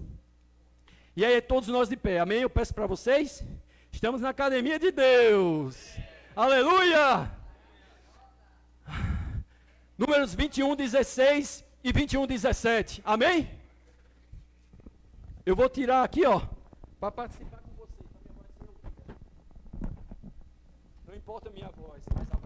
E aí, todos nós de pé, amém? Eu peço para vocês, estamos na academia de Deus, aleluia! Números 21, 16 e 21, 17, amém? Eu vou tirar aqui, ó, para participar com vocês. Não importa a minha voz, mas a